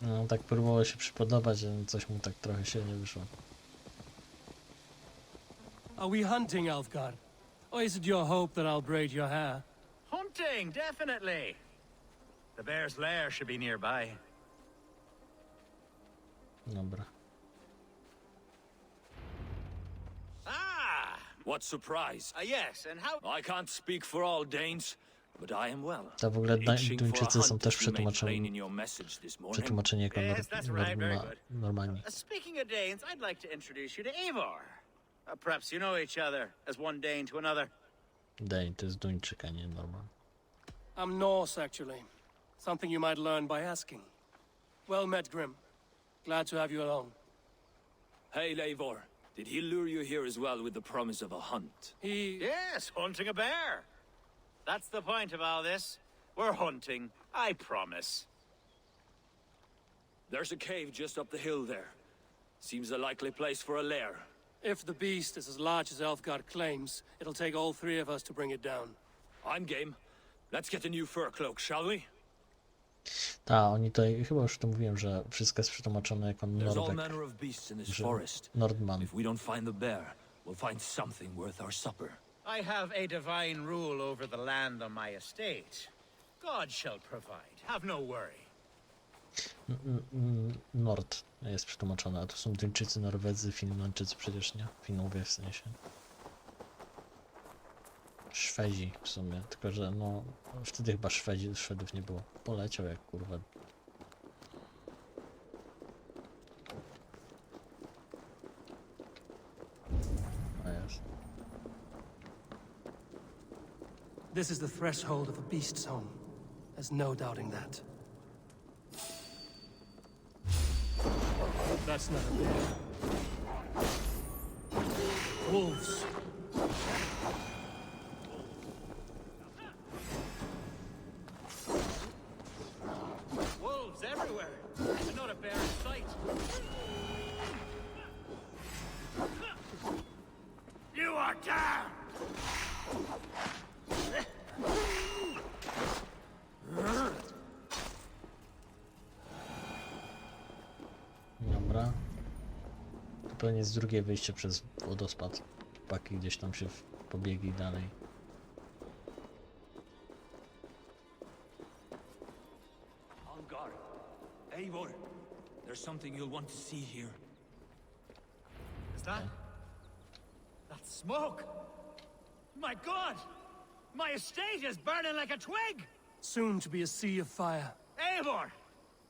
No, tak próbował się przypodobać, ale coś mu tak trochę się nie wyszło. Are we hunting, Elfgard? Or is it your hope that I'll braid your hair? Hunting, definitely. The bear's lair should be nearby. Dobra. Ah! What surprise! Yes, and how... I can't speak for all Danes, but I am well. Ta w ogóle Itching for a Duńczycy są hunt, też as you made plain przetłumaczeni, in your message this morning. przetłumaczeni jako Yes, that's right, very good. normalni. Speaking of Danes, I'd like to introduce you to Eivor. Perhaps you know each other as one Dane to another. Dane to jest Duńczyk, a nie Norman. I'm Norse, actually. Something you might learn by asking. Well met, Grim. Glad to have you along. Hey, Eivor. Did he lure you here as well with the promise of a hunt? He... Yes, hunting a bear. That's the point of all this. We're hunting, I promise. There's a cave just up the hill there. Seems a likely place for a lair. If the beast is as large as Elfgard claims, it'll take all three of us to bring it down. I'm game. Let's get a new fur cloak, shall we? Ta, oni tutaj, chyba już to mówiłem, że wszystko jest przetłumaczone jako There's all Norweg, manner of beasts in this że forest. Nordman. If we don't find the bear, we'll find something worth our supper. I have a divine rule over the land on my estate. God shall provide. Have no worry. Nord jest przetłumaczone, a to są Duńczycy, Norwedzy, Finlandczycy przecież, nie? Finowie w sensie. Szwedzi w sumie, tylko że no wtedy chyba Szwedów nie było. Poleciał jak kurwa. A jest. This is the threshold of a beast's home. There's no doubting that. That's not a bear. Wolves. Wolves everywhere. And not a bear in sight. You are damned! Dobra. To pewnie jest drugie wyjście przez wodospad. chłopaki gdzieś tam się pobiegli dalej. Algar, Eivor, there's something you'll want to see here. Is that? That smoke! My God! My estate is burning like a twig! Soon to be a sea of fire. Eivor!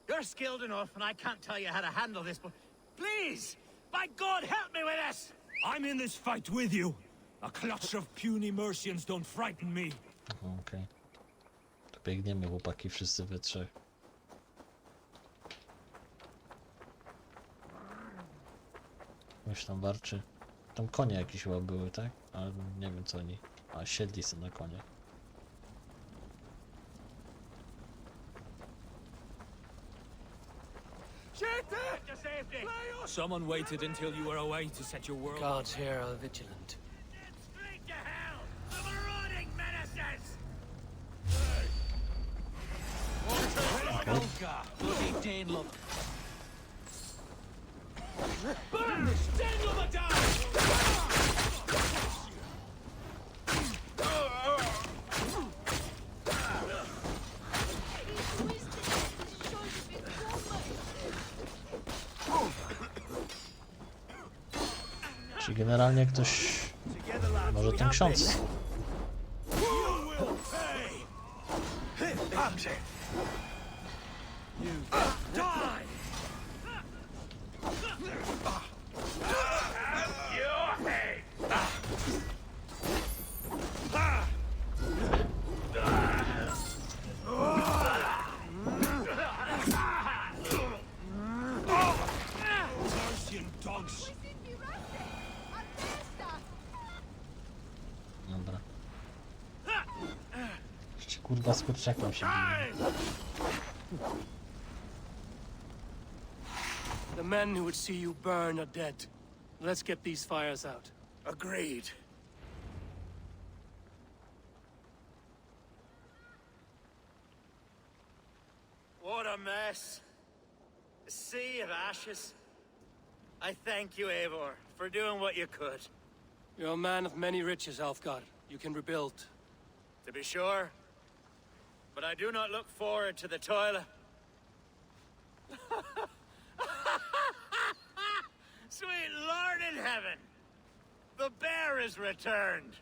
You're skilled enough, and I can't tell you how to handle this, but please! By God, help me with this! I'm in this fight with you. A clutch of puny Mercians don't frighten me. Okej. To biegniemy, chłopaki, wszyscy we trzech. Ktoś tam warczy. Tam konie jakieś chyba były, tak? Ale nie wiem co oni. A siedli sobie na konie. Someone waited until you were away to set your world. Guards here are vigilant. Straight to hell! The marauding menaces! Helga, bloody Danelop. Burn this Danelop down! Czy generalnie ktoś... Może ten ksiądz? Dobra. Jeszcze kurwa z kurczakiem się bije. The men who would see you burn are dead. Let's get these fires out. Agreed. What a mess. A sea of ashes. I thank you, Eivor, for doing what you could. You're a man of many riches, Alfgar. You can rebuild. To be sure. But I do not look forward to the toil. Sweet Lord in heaven! The bear is returned!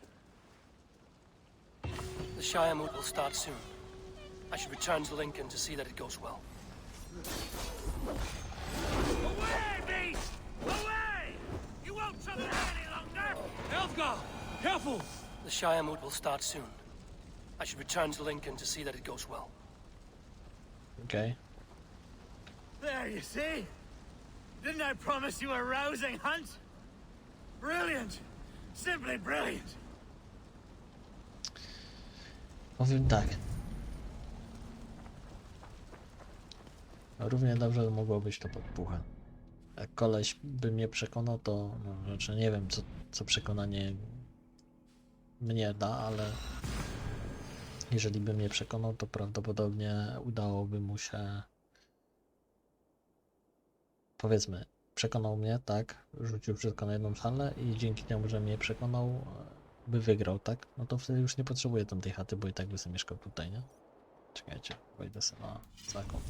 The Shire moot will start soon. I should return to Lincoln to see that it goes well. Away, beast! Away! You won't trouble me any longer! Alfgar! Careful! The Shire moot will start soon. I should return to Lincoln to see that it goes well. Okej. There, you see? Didn't I promise you a rousing hunt? Brilliant! Simply brilliant! Powiem tak. Równie dobrze mogło być to podpucha. Jak koleś by mnie przekonał, to... No, znaczy nie wiem, co przekonanie mnie da, ale... Jeżeli by mnie przekonał, to prawdopodobnie udałoby mu się... Powiedzmy, przekonał mnie, tak? Rzucił wszystko na jedną salę i dzięki temu, że mnie przekonał, by wygrał, tak? No to wtedy już nie potrzebuję tam tej chaty, bo i tak by sobie mieszkał tutaj, nie? Czekajcie, wejdę sobie na zakon.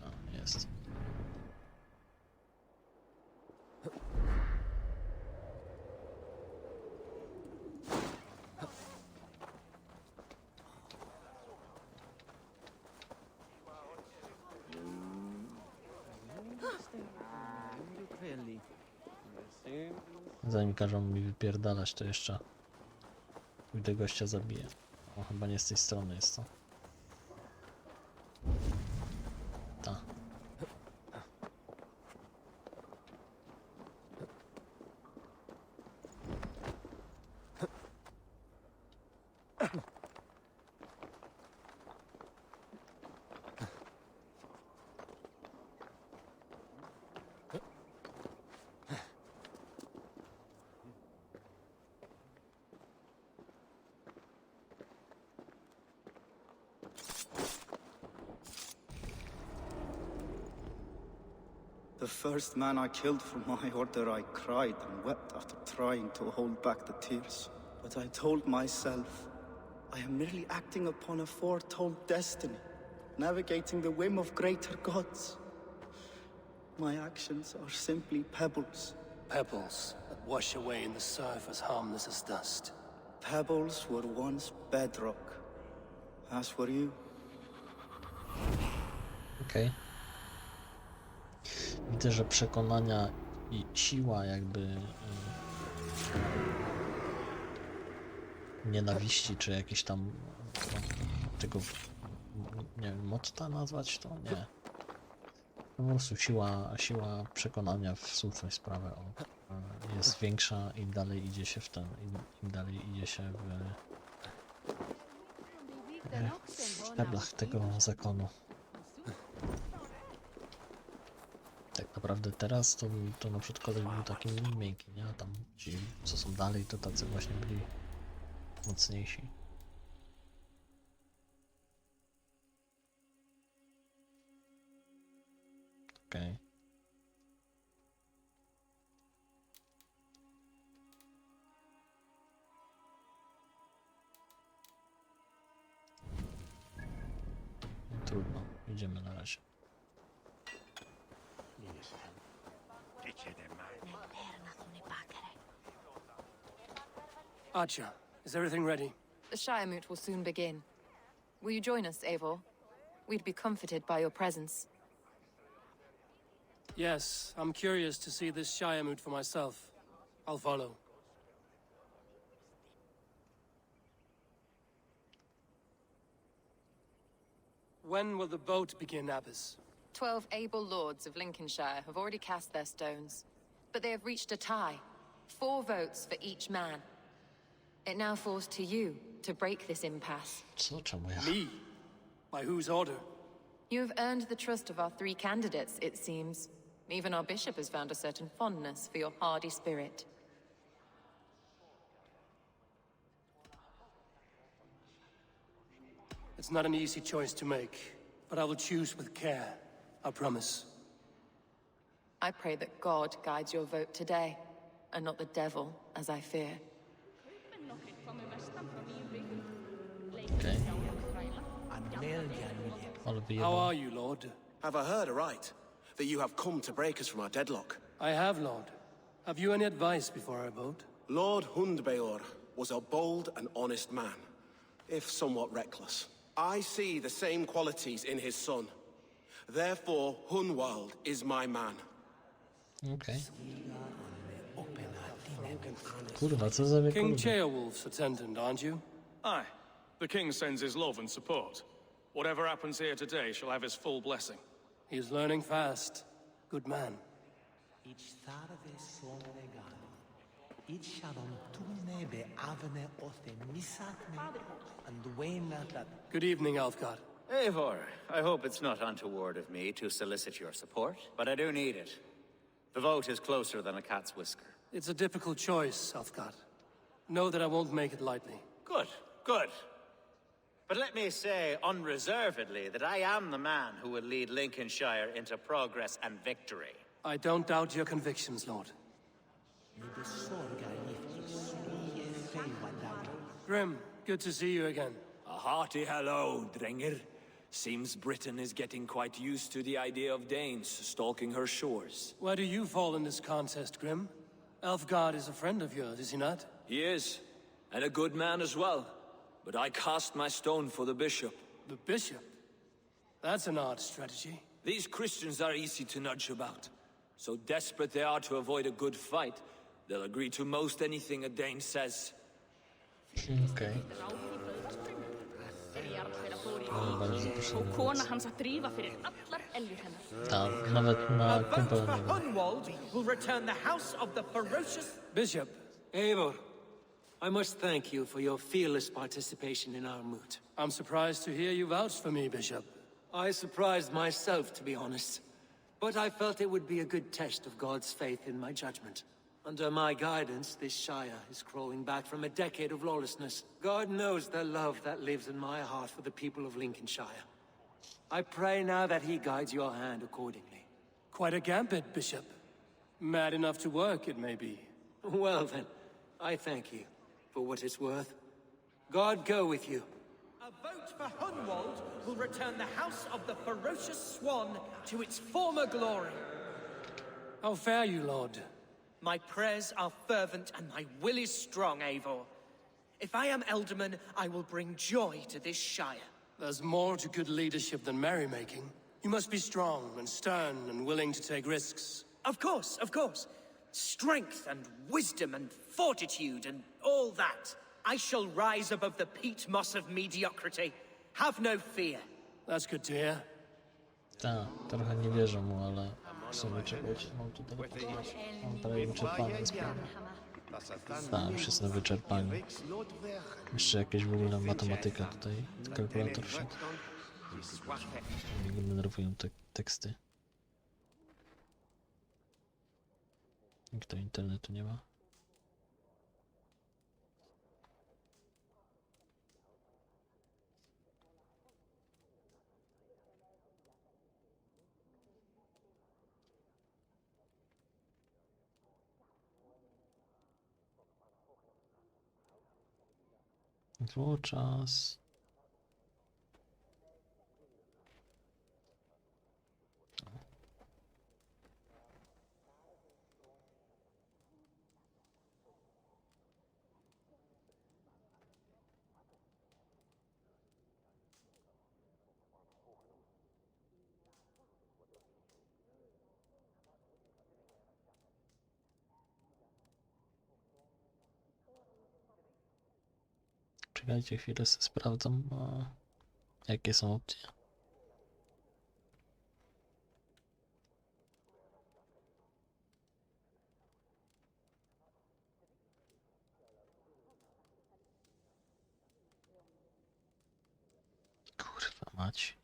O, jest. Zanim każą mi wypierdalać, to jeszcze pójdę gościa zabiję. O, chyba nie z tej strony jest to. Ta. The first man I killed for my order, I cried and wept after trying to hold back the tears. But I told myself, I am merely acting upon a foretold destiny, navigating the whim of greater gods. My actions are simply pebbles. Pebbles that wash away in the surf as harmless as dust. Pebbles were once bedrock, as were you. Okej. Widzę, że przekonania i siła jakby nienawiści, czy jakieś tam tego, nie wiem, motta nazwać to? Nie. Po prostu siła przekonania w słuszność sprawę jest większa, im dalej idzie się w im dalej idzie się w szczeblach tego zakonu. Tak naprawdę teraz to na przykład koleś był taki miękki, nie? A tam ci, co są dalej, to tacy właśnie byli mocniejsi. Okej. Trudno, idziemy na razie. Archer, is everything ready? The Shire Moot will soon begin. Will you join us, Eivor? We'd be comforted by your presence. Yes, I'm curious to see this Shire Moot for myself. I'll follow. When will the boat begin, Abbess? 12 able lords of Lincolnshire have already cast their stones, but they have reached a tie. 4 votes for each man. It now falls to you to break this impasse. Co, czemu ja? Me? By whose order? You have earned the trust of our 3 candidates, it seems. Even our bishop has found a certain fondness for your hardy spirit. It's not an easy choice to make, but I will choose with care. I promise. I pray that God guides your vote today, and not the devil, as I fear. Okay. How are you, Lord? Have I heard aright that you have come to break us from our deadlock? I have, Lord. Have you any advice before I vote? Lord Hundbeor was a bold and honest man, if somewhat reckless. I see the same qualities in his son. Therefore, Hunwald is my man. Okay. Kurwa, co za King kurwa. Ceolwulf's attendant, aren't you? Aye. The king sends his love and support. Whatever happens here today shall have his full blessing. He's learning fast. Good man. Good evening, Alfgard. Eivor, I hope it's not untoward of me to solicit your support, but I do need it. The vote is closer than a cat's whisker. It's a difficult choice, Alfgard. Know that I won't make it lightly. Good, good. But let me say unreservedly that I am the man who will lead Lincolnshire into progress and victory. I don't doubt your convictions, Lord. Grim, good to see you again. A hearty hello, Drenger. Seems Britain is getting quite used to the idea of Danes stalking her shores. Where do you fall in this contest, Grim? Alfgard is a friend of yours, is he not? He is, and a good man as well. But I cast my stone for the bishop. The bishop? That's an odd strategy. These Christians are easy to nudge about. So desperate they are to avoid a good fight, they'll agree to most anything a Dane says. Okay. Nawet na kumpel nie wiem. Hunwald will return the house of the ferocious... Bishop, Eivor, I must thank you for your fearless participation in our moot. I'm surprised to hear you vouch for me, Bishop. I surprised myself, to be honest. But I felt it would be a good test of God's faith in my judgment. Under my guidance, this Shire is crawling back from a decade of lawlessness. God knows the love that lives in my heart for the people of Lincolnshire. I pray now that he guides your hand accordingly. Quite a gambit, Bishop. Mad enough to work, it may be. Well then, I thank you for what it's worth. God go with you. A vote for Hunwald will return the House of the Ferocious Swan to its former glory. How fare you, Lord? My prayers are fervent and my will is strong, Eivor. If I am Elderman, I will bring joy to this Shire. There's more to good leadership than merrymaking. You must be strong and stern and willing to take risks. Of course, of course. Strength and wisdom and fortitude and all that. I shall rise above the peat moss of mediocrity. Have no fear. That's good to hear. Tak, trochę nie wierzę mu, ale w sumie czekać. Mam tutaj... Mam prawie wyczerpane sprawy. Tak, już jest na wyczerpaniu. Jeszcze jakieś w ogóle matematyka tutaj. Kalkulator wszedł. Mnie denerwują te teksty. Nikt to internetu nie ma. Czas. Czekajcie chwilę, sobie sprawdzam, jakie są opcje. Kurwa mać.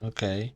Okej.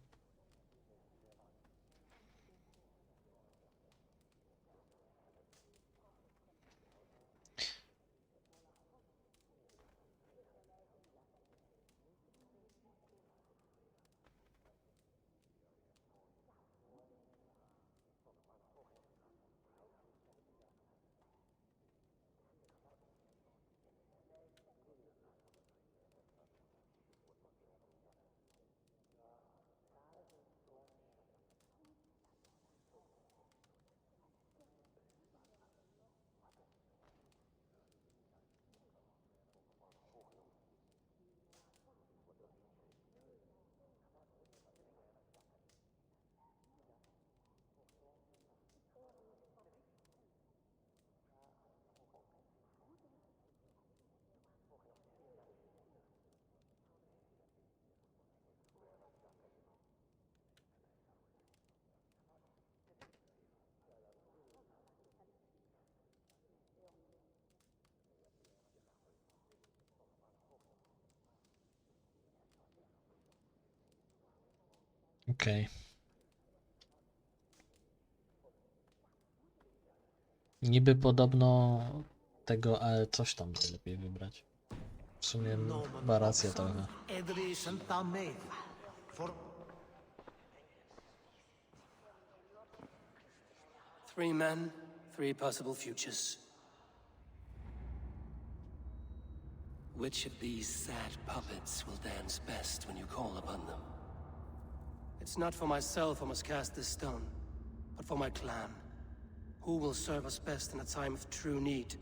Okej. Niby podobno tego, ale coś tam najlepiej wybrać. W sumie ma rację trochę. 3 men, 3 possible futures. Which of these sad puppets will dance best when you call upon them? It's not for myself I must cast this stone, but for my clan. Who will serve us best in a time of true need?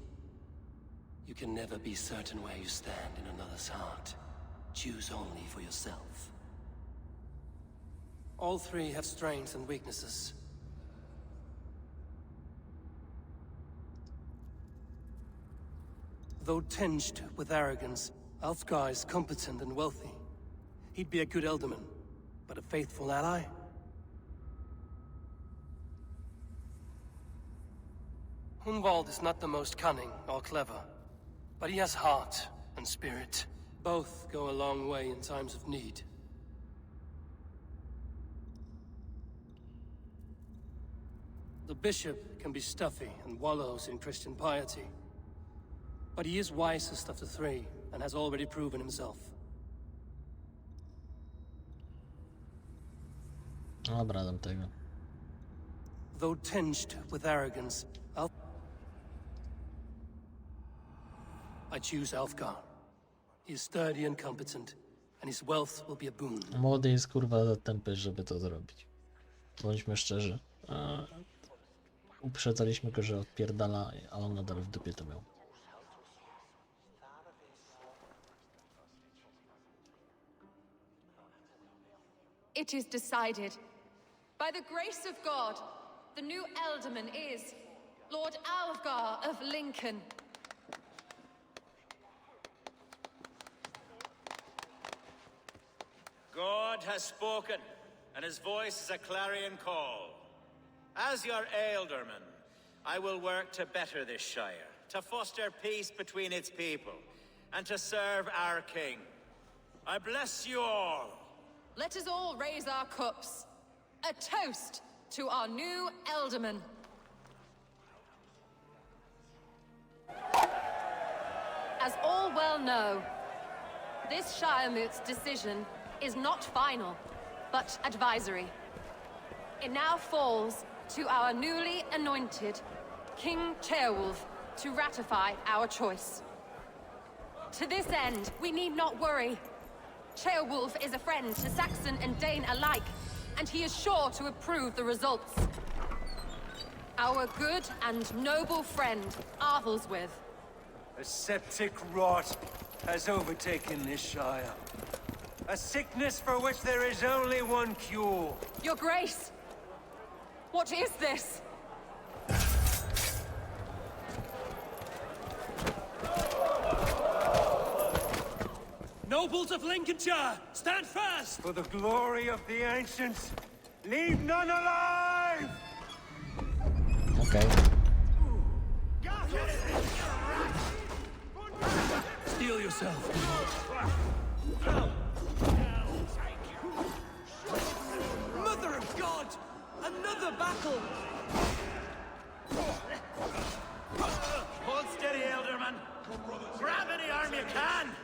You can never be certain where you stand in another's heart. Choose only for yourself. All 3 have strengths and weaknesses. Though tinged with arrogance, Alfgar is competent and wealthy. He'd be a good alderman, but a faithful ally? Hunwald is not the most cunning or clever, but he has heart and spirit. Both go a long way in times of need. The bishop can be stuffy and wallows in Christian piety, but he is wisest of the three and has already proven himself. Dobra, dam tego. Though tinged with arrogance, I choose Alfgar. He is sturdy and competent, and his wealth will be a boon. Młody jest kurwa za tępy, żeby to zrobić. Bądźmy szczerzy. Uprzedzaliśmy go, że odpierdala, a on nadal w dupie to miał. It is decided. By the grace of God, the new alderman is Lord Alfgar of Lincoln. God has spoken, and his voice is a clarion call. As your alderman, I will work to better this shire, to foster peace between its people, and to serve our king. I bless you all. Let us all raise our cups. A toast to our new alderman. As all well know, this Shiremoot's decision is not final, but advisory. It now falls to our newly anointed King Ceolwulf to ratify our choice. To this end, we need not worry. Ceolwulf is a friend to Saxon and Dane alike, and he is sure to approve the results. Our good and noble friend, Arthelswith. A septic rot has overtaken this shire. A sickness for which there is only one cure. Your Grace! What is this? Nobles of Lincolnshire, stand fast! For the glory of the ancients, leave none alive! Okay. Steel yourself. Mother of God! Another battle! Hold steady, alderman. Grab any arm you can.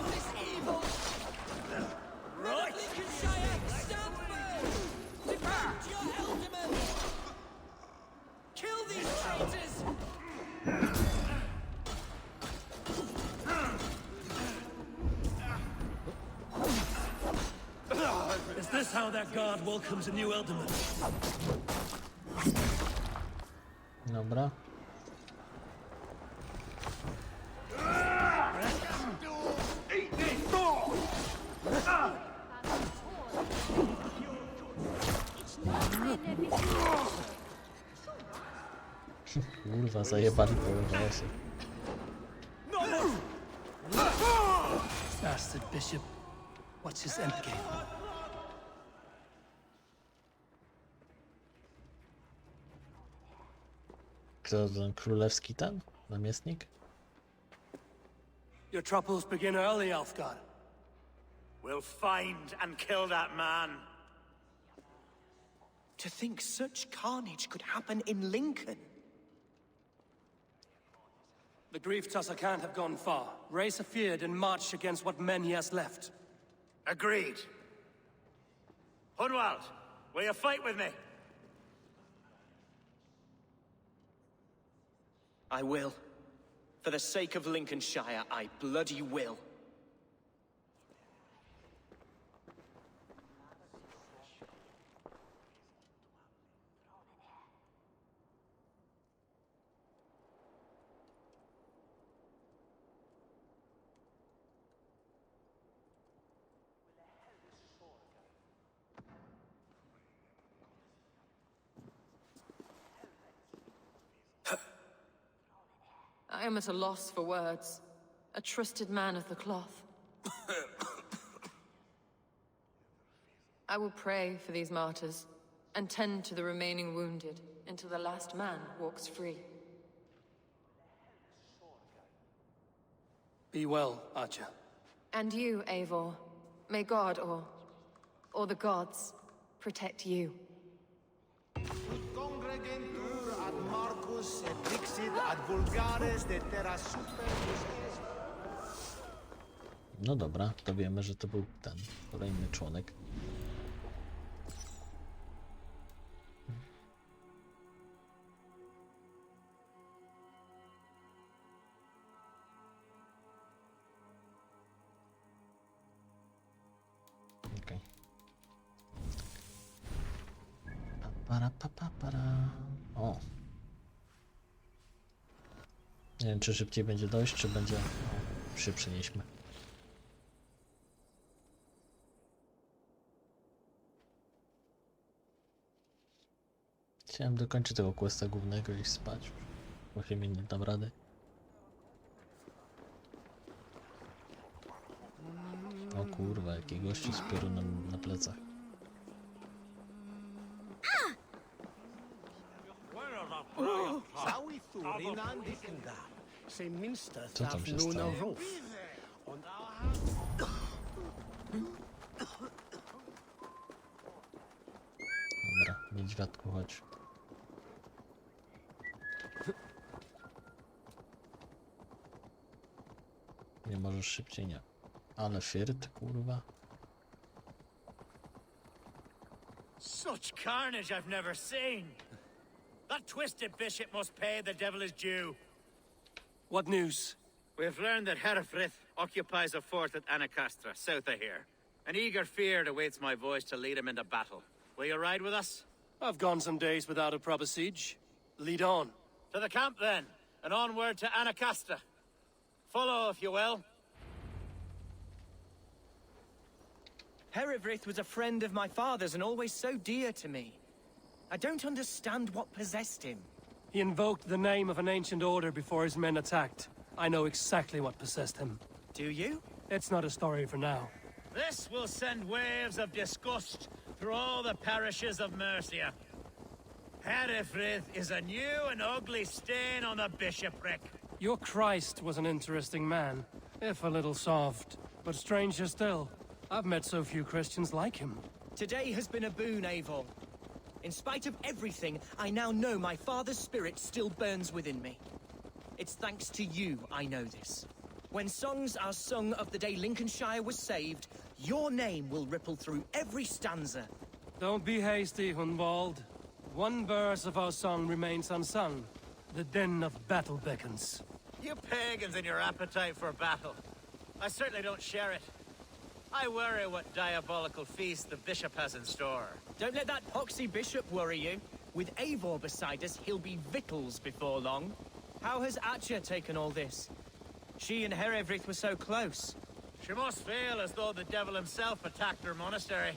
This evil! Right! Lincolnshire, stand firm! Defend your alderman! Kill these traitors! Is this how that guard welcomes a new alderman? Dobra. Kurwa, zajebali połowę. Bastard bishop. What's his endgame? Kto ten królewski ten? Namiestnik? Your troubles begin early, Alfgar. We'll find and kill that man. To think such carnage could happen in Lincoln. The grief-tosser can't have gone far. Raise a feared and march against what men he has left. Agreed. Hunwald, will you fight with me? I will. For the sake of Lincolnshire, I bloody will. I am at a loss for words. A trusted man of the cloth. I will pray for these martyrs and tend to the remaining wounded until the last man walks free. Be well, Archer. And you, Eivor. May God, or the gods, protect you. Congregentur ad Marcus et dixit ad vulgares de terra super. No dobra, to wiemy, że to był ten kolejny członek. Okej. Para. O. Nie wiem, czy szybciej będzie dojść, czy będzie... O, się przenieśmy. Chciałem dokończyć tego questa głównego i spać. Bo się mi nie dam rady. O kurwa, jaki gościu z piorunem na plecach. Co tam się stało? Dobra, niedźwiadku, chodź. Nie możesz szybciej, nie. Ale firt, kurwa. Such carnage I've never seen. That twisted bishop must pay the devil his due. What news? We've learned that Herefrith occupies a fort at Anacastra, south of here. An eager fear awaits my voice to lead him into battle. Will you ride with us? I've gone some days without a proper siege. Lead on. To the camp, then, and onward to Anacastra. Follow, if you will. Herefrith was a friend of my father's and always so dear to me. I don't understand what possessed him. He invoked the name of an ancient order before his men attacked. I know exactly what possessed him. Do you? It's not a story for now. This will send waves of disgust through all the parishes of Mercia. Herefrith is a new and ugly stain on the bishopric. Your Christ was an interesting man, if a little soft. But stranger still, I've met so few Christians like him. Today has been a boon, Eivor. In spite of everything, I now know my father's spirit still burns within me. It's thanks to you I know this. When songs are sung of the day Lincolnshire was saved, your name will ripple through every stanza. Don't be hasty, Hunwald. One verse of our song remains unsung. The din of battle beckons. You pagans and your appetite for battle. I certainly don't share it. I worry what diabolical feast the bishop has in store. Don't let that poxy bishop worry you. With Eivor beside us, he'll be victuals before long. How has Atcha taken all this? She and Herefrith were so close. She must feel as though the devil himself attacked her monastery.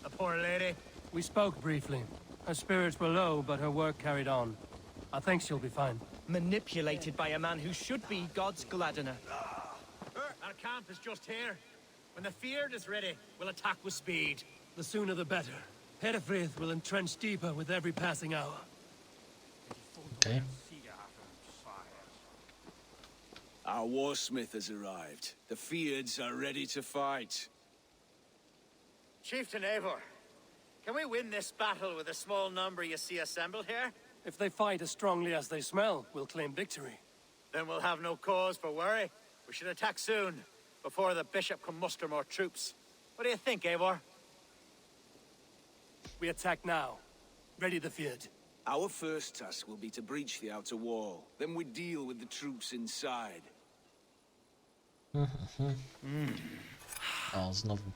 The poor lady. We spoke briefly. Her spirits were low, but her work carried on. I think she'll be fine. Manipulated by a man who should be God's gladdener. Our camp is just here. When the Feared is ready, we'll attack with speed. The sooner the better. Herefrith will entrench deeper with every passing hour. Okay. Our warsmith has arrived. The Feards are ready to fight. Chieftain Eivor, can we win this battle with the small number you see assembled here? If they fight as strongly as they smell, we'll claim victory. Then we'll have no cause for worry. We should attack soon, before the bishop can muster more troops. What do you think, Eivor? We attack now. Ready the Feared. Our first task will be to breach the outer wall. Then we deal with the troops inside. O, znowu.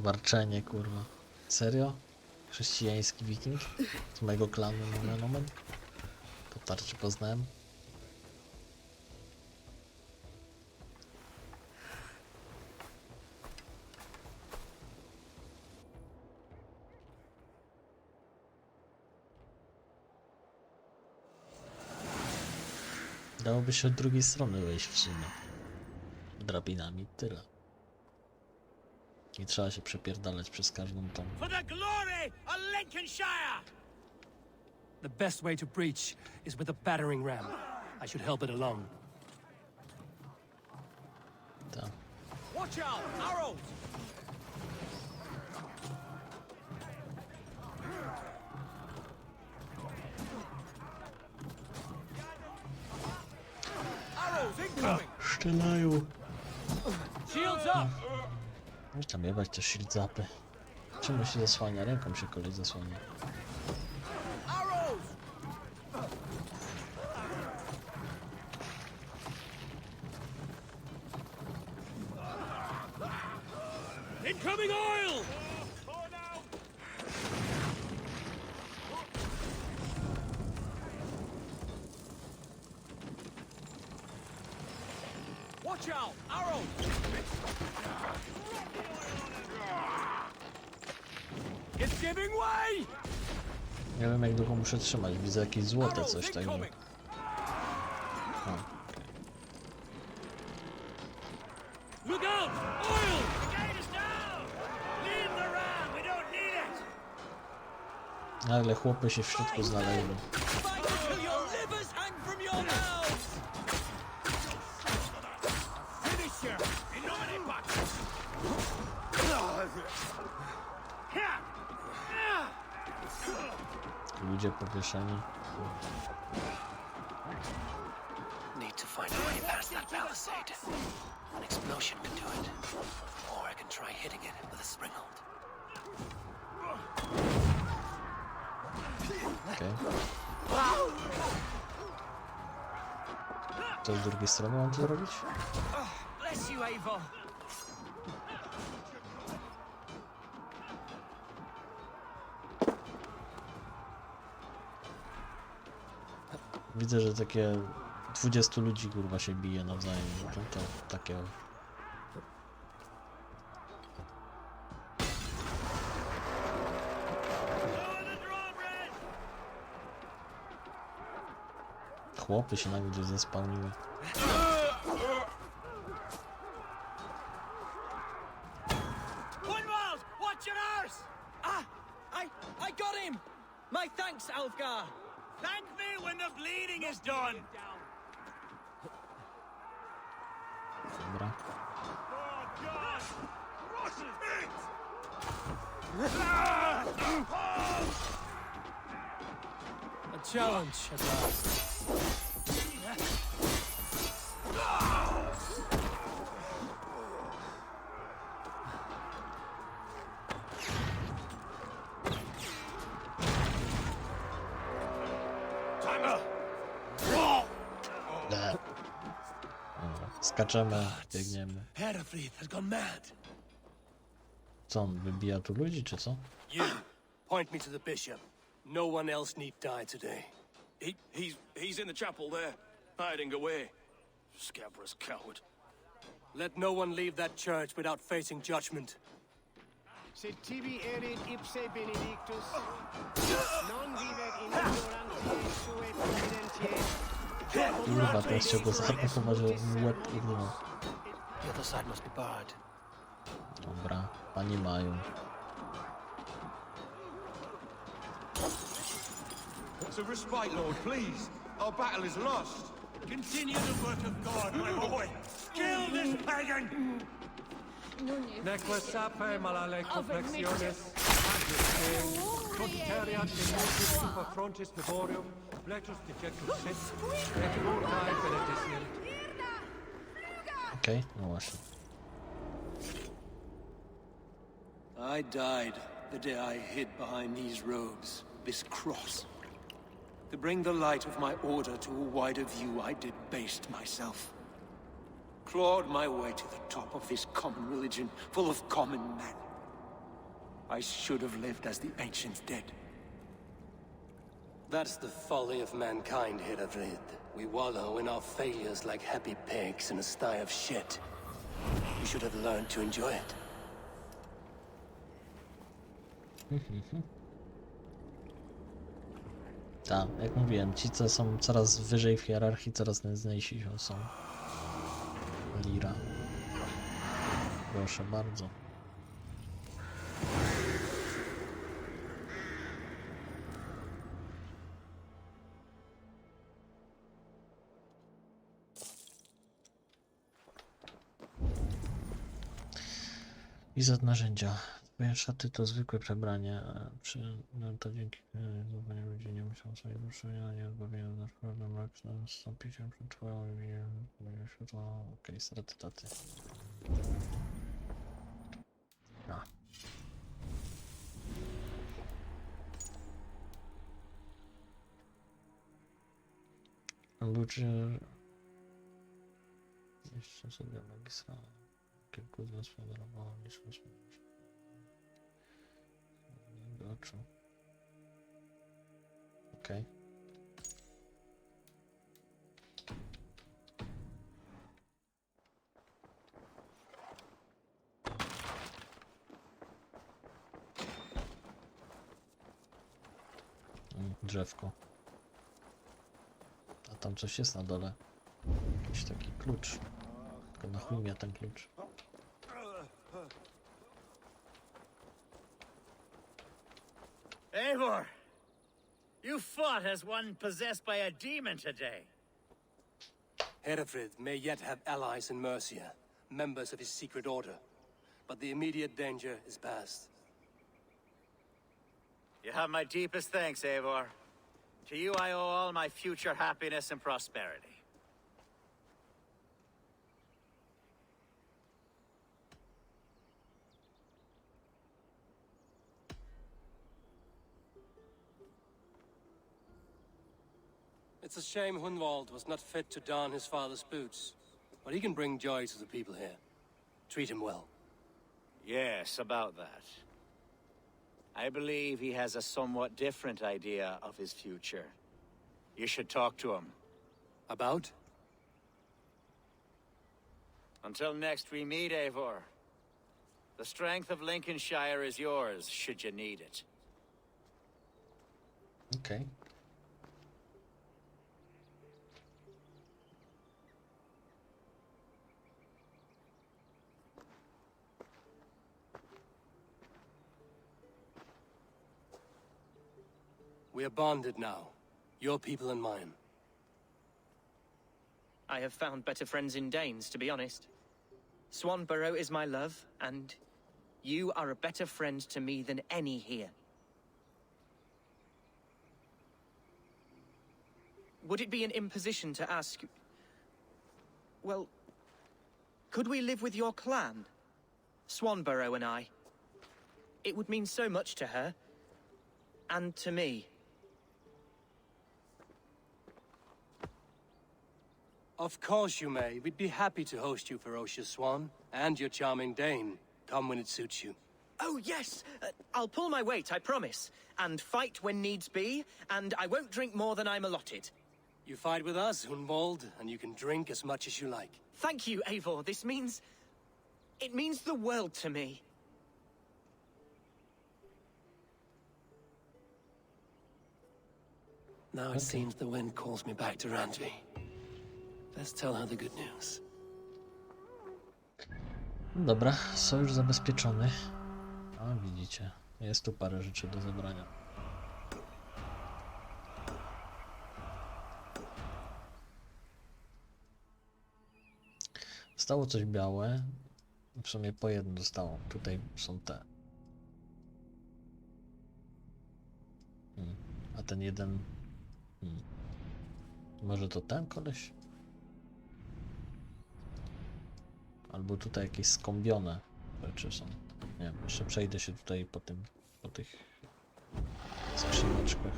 Warczenie, kurwa. Serio? Chrześcijański wiking? Z mojego klanu nomen. Po tarczy poznałem. Dałoby się od drugiej strony wejść w sumie. Drabinami, tyle. Nie trzeba się przepierdalać przez każdą tą... For the glory of Lincolnshire! The best way to breach is with a battering ram. I should help it along. Tak. Watch out! Arrows! Arrows incoming! Strzelają! Shields up! Możesz tam jebać te shield zapy. Czemu się zasłania? Ręką się koleś zasłania. Arrows! Incoming oil! Watch out! Arrows! It's giving way! Nie wiem jak długo muszę trzymać. Widzę jakieś złote coś takiego. Look out! Oil! The gate is down! Leave the ram! We don't need it! Nagle chłopy się w środku znaleźli. Fight until your livers hang from your mouths! Finisher! In nomine Patris! Ludzie powieszeni. Need to find a way past that palisade. An explosion can do it. Or I can try hitting it with a springhold. Okej. To z drugiej strony mam to zrobić? Bless you, Eivor! Widzę, że takie 20 ludzi kurwa się bije nawzajem. To takie... Chłopy się nagle gdzieś zespałniły. Hunwald, watch your arse! I got him! My thanks, Alfgar! Thank me when the bleeding is done! Dobra. A challenge at last. Skaczemy, biegniemy. Herefrith has gone mad. Co on wybija tu ludzi, czy co? You, point me to the bishop. No one else need die today. He's in the chapel there, hiding away. Scabrous coward. Let no one leave that church without facing judgment. Sed tibi erit ipse benedictus, non vivet in ignorantiae suae providentiae. Kurwa, teraz się go zaatakować, że mi łeb urwał. The other side must be barred. Dobra, pani mają. So respite, Lord, please. Our battle is lost. Continue the work of God, my boy! Kill this pagan! Neque sape malale complexiones, agis conteriat in multis super frontis peborium, flectus dejectus sit, et urcae benedicient. Okej, no właśnie. I died the day I hid behind these robes, this cross. To bring the light of my order to a wider view, I debased myself. Clawed my way to the top of this common religion, full of common men. I should have lived as the ancients did. That's the folly of mankind, Herefrith. We wallow in our failures like happy pigs in a sty of shit. We should have learned to enjoy it. Tak, jak mówiłem, ci co są coraz wyżej w hierarchii, coraz nędzniejsi są. Lira. Proszę bardzo. Izot narzędzia. Twoje szaty to zwykłe przebranie, czy no to dzięki złapaniu ludzi nie musiał sobie duszenia, nie odbawienia nasz problem, jak nastąpić się przed twoją światła. Okej, straty taty. A. On był czy... Jeszcze sobie magistra. Kilku z nas podarowało niż do oczu. Okej. Drzewko. A tam coś jest na dole. Jakiś taki klucz. Tylko na chuj mnie ten klucz. Eivor! You fought as one possessed by a demon today. Herefrid may yet have allies in Mercia, members of his secret order, but the immediate danger is past. You have my deepest thanks, Eivor. To you I owe all my future happiness and prosperity. It's a shame Hunwald was not fit to don his father's boots, but he can bring joy to the people here. Treat him well. Yes, about that. I believe he has a somewhat different idea of his future. You should talk to him. About? Until next we meet, Eivor. The strength of Lincolnshire is yours, should you need it. Okay. We are bonded now. Your people and mine. I have found better friends in Danes, to be honest. Swanborough is my love, and you are a better friend to me than any here. Would it be an imposition to ask... Well, could we live with your clan? Swanborough and I. It would mean so much to her. And to me. Of course you may. We'd be happy to host you, ferocious Swan, and your charming Dane. Come when it suits you. Oh, yes! I'll pull my weight, I promise. And fight when needs be, and I won't drink more than I'm allotted. You fight with us, Hunwald, and you can drink as much as you like. Thank you, Eivor. This means... it means the world to me. Now it seems the wind calls me back to Randvi. Let's tell her the good news. Dobra, sojusz zabezpieczony. A widzicie, jest tu parę rzeczy do zebrania. Stało coś białe. W sumie po jedno dostało. Tutaj są te. A ten jeden... Może to ten koleś? Albo tutaj jakieś skąbione rzeczy są. Nie wiem, jeszcze przejdę się tutaj po tych skrzyneczkach.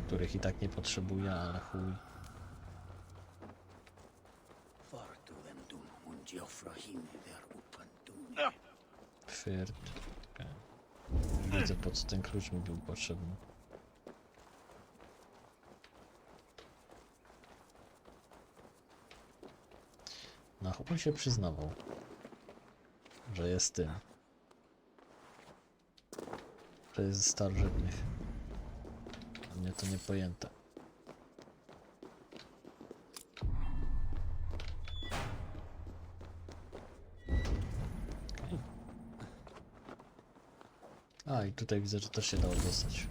Których i tak nie potrzebuję, ale chuj. Fyrd. Okay. Widzę, po co ten klucz mi był potrzebny. No, on się przyznawał, że jest tym. to jest starożytnych. A mnie to nie pojęte. Okay. A i tutaj widzę, że też się dało dostać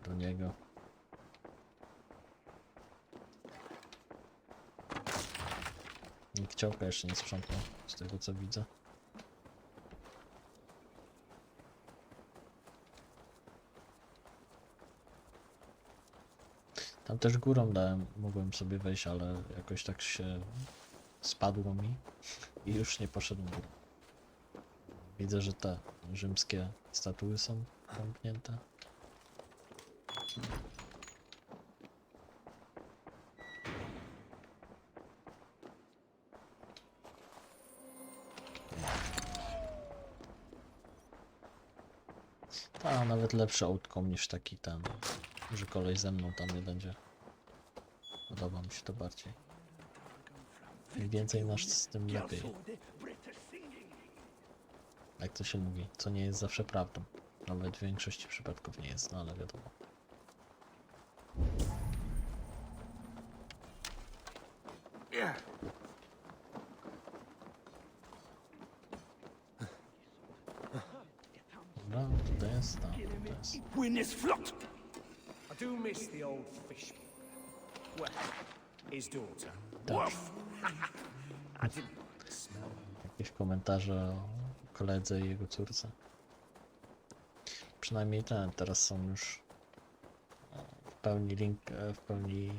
do niego. Nikt działka jeszcze nie sprzątnął, z tego co widzę. Tam też górą mogłem sobie wejść, ale jakoś tak się spadło mi i już nie poszedłem górą. Widzę, że te rzymskie statuły są zamknięte. A nawet lepszy outcome niż taki ten, że koleś ze mną tam nie będzie. Podoba mi się to bardziej. Im więcej nasz, z tym lepiej. Jak to się mówi, co nie jest zawsze prawdą. Nawet w większości przypadków nie jest, no ale wiadomo. Dobra, tutaj jest, tam, tutaj jest. Win this flot! I do miss the old fish. Well, his daughter. Woof! I didn't like the smell. Jakieś komentarze o koledze i jego córce. Przynajmniej teraz są już w pełni w pełni,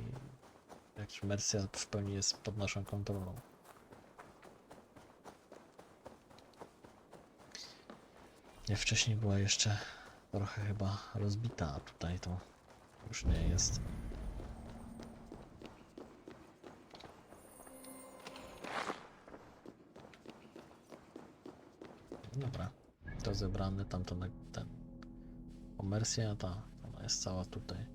jak wersja w pełni jest pod naszą kontrolą. Nie, wcześniej była jeszcze trochę chyba rozbita, a tutaj to już nie jest. Dobra, to zebrane, tamto ten komersja, ona jest cała tutaj.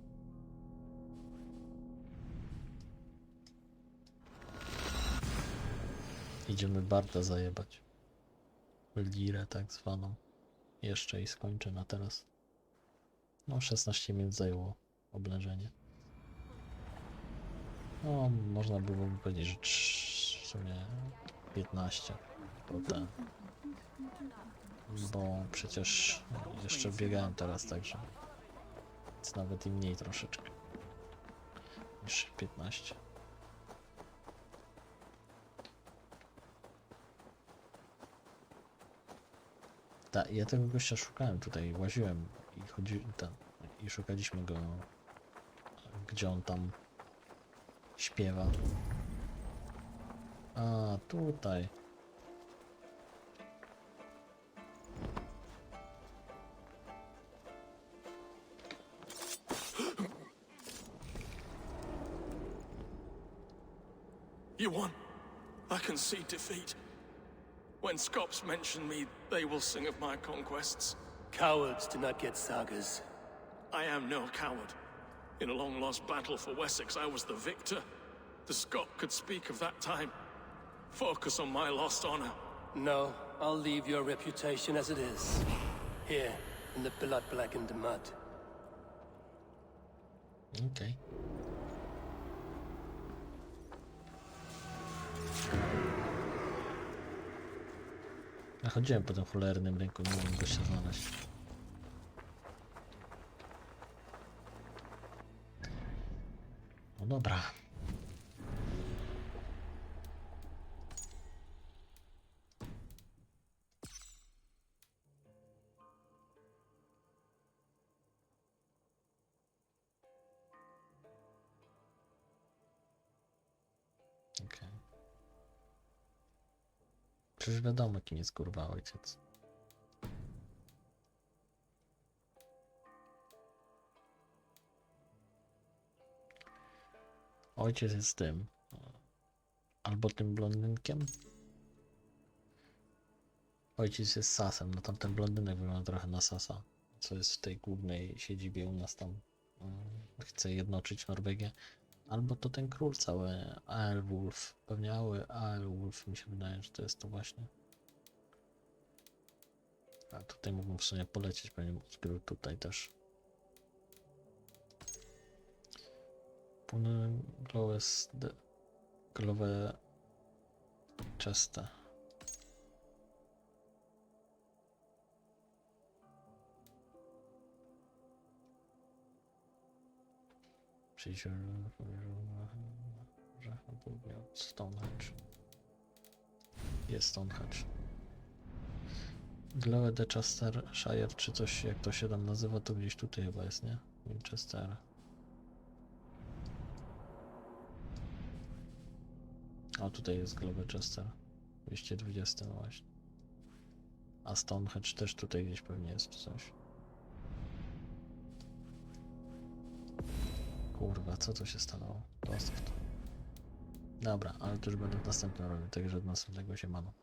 Idziemy Barta zajebać. Lirę tak zwaną. Jeszcze i skończę na teraz. No 16 minut zajęło oblężenie. No można byłoby powiedzieć, że w sumie 15 bo przecież jeszcze biegałem teraz, także jest nawet i mniej troszeczkę niż 15. Ja tego gościa szukałem tutaj, łaziłem i szukaliśmy go, gdzie on tam śpiewa. A, tutaj. You won. I can see defeat. When Scops mention me, they will sing of my conquests. Cowards do not get sagas. I am no coward. In a long-lost battle for Wessex, I was the victor. The Scot could speak of that time. Focus on my lost honor. No, I'll leave your reputation as it is. Here, in the blood-blackened mud. Okay. Ja chodziłem po tym cholernym rynku, nie mogłem go się znaleźć. No dobra. Okay. Przecież wiadomo, kim jest kurwa ojciec. Ojciec jest tym. Albo tym blondynkiem. Ojciec jest Sasem, no tamten blondynek wygląda trochę na Sasa. Co jest w tej głównej siedzibie u nas tam. Chce jednoczyć Norwegię. Albo to ten król cały, Aelwulf. Pewnie Aelwulf mi się wydaje, że to jest to właśnie. A tutaj mógłbym w sumie polecieć, pewnie był tutaj też. Glowe czyste. Stonehenge. Jest Stonehenge. Glowe de Chestershire, czy coś, jak to się tam nazywa, to gdzieś tutaj chyba jest, nie? Winchester. O, tutaj jest Glowe Chester. 220, no właśnie. A Stonehenge też tutaj gdzieś pewnie jest coś. Kurwa, co to się stanęło? Dostaw to. Dobra, ale to już będę w następnym robił, także do następnego się mano.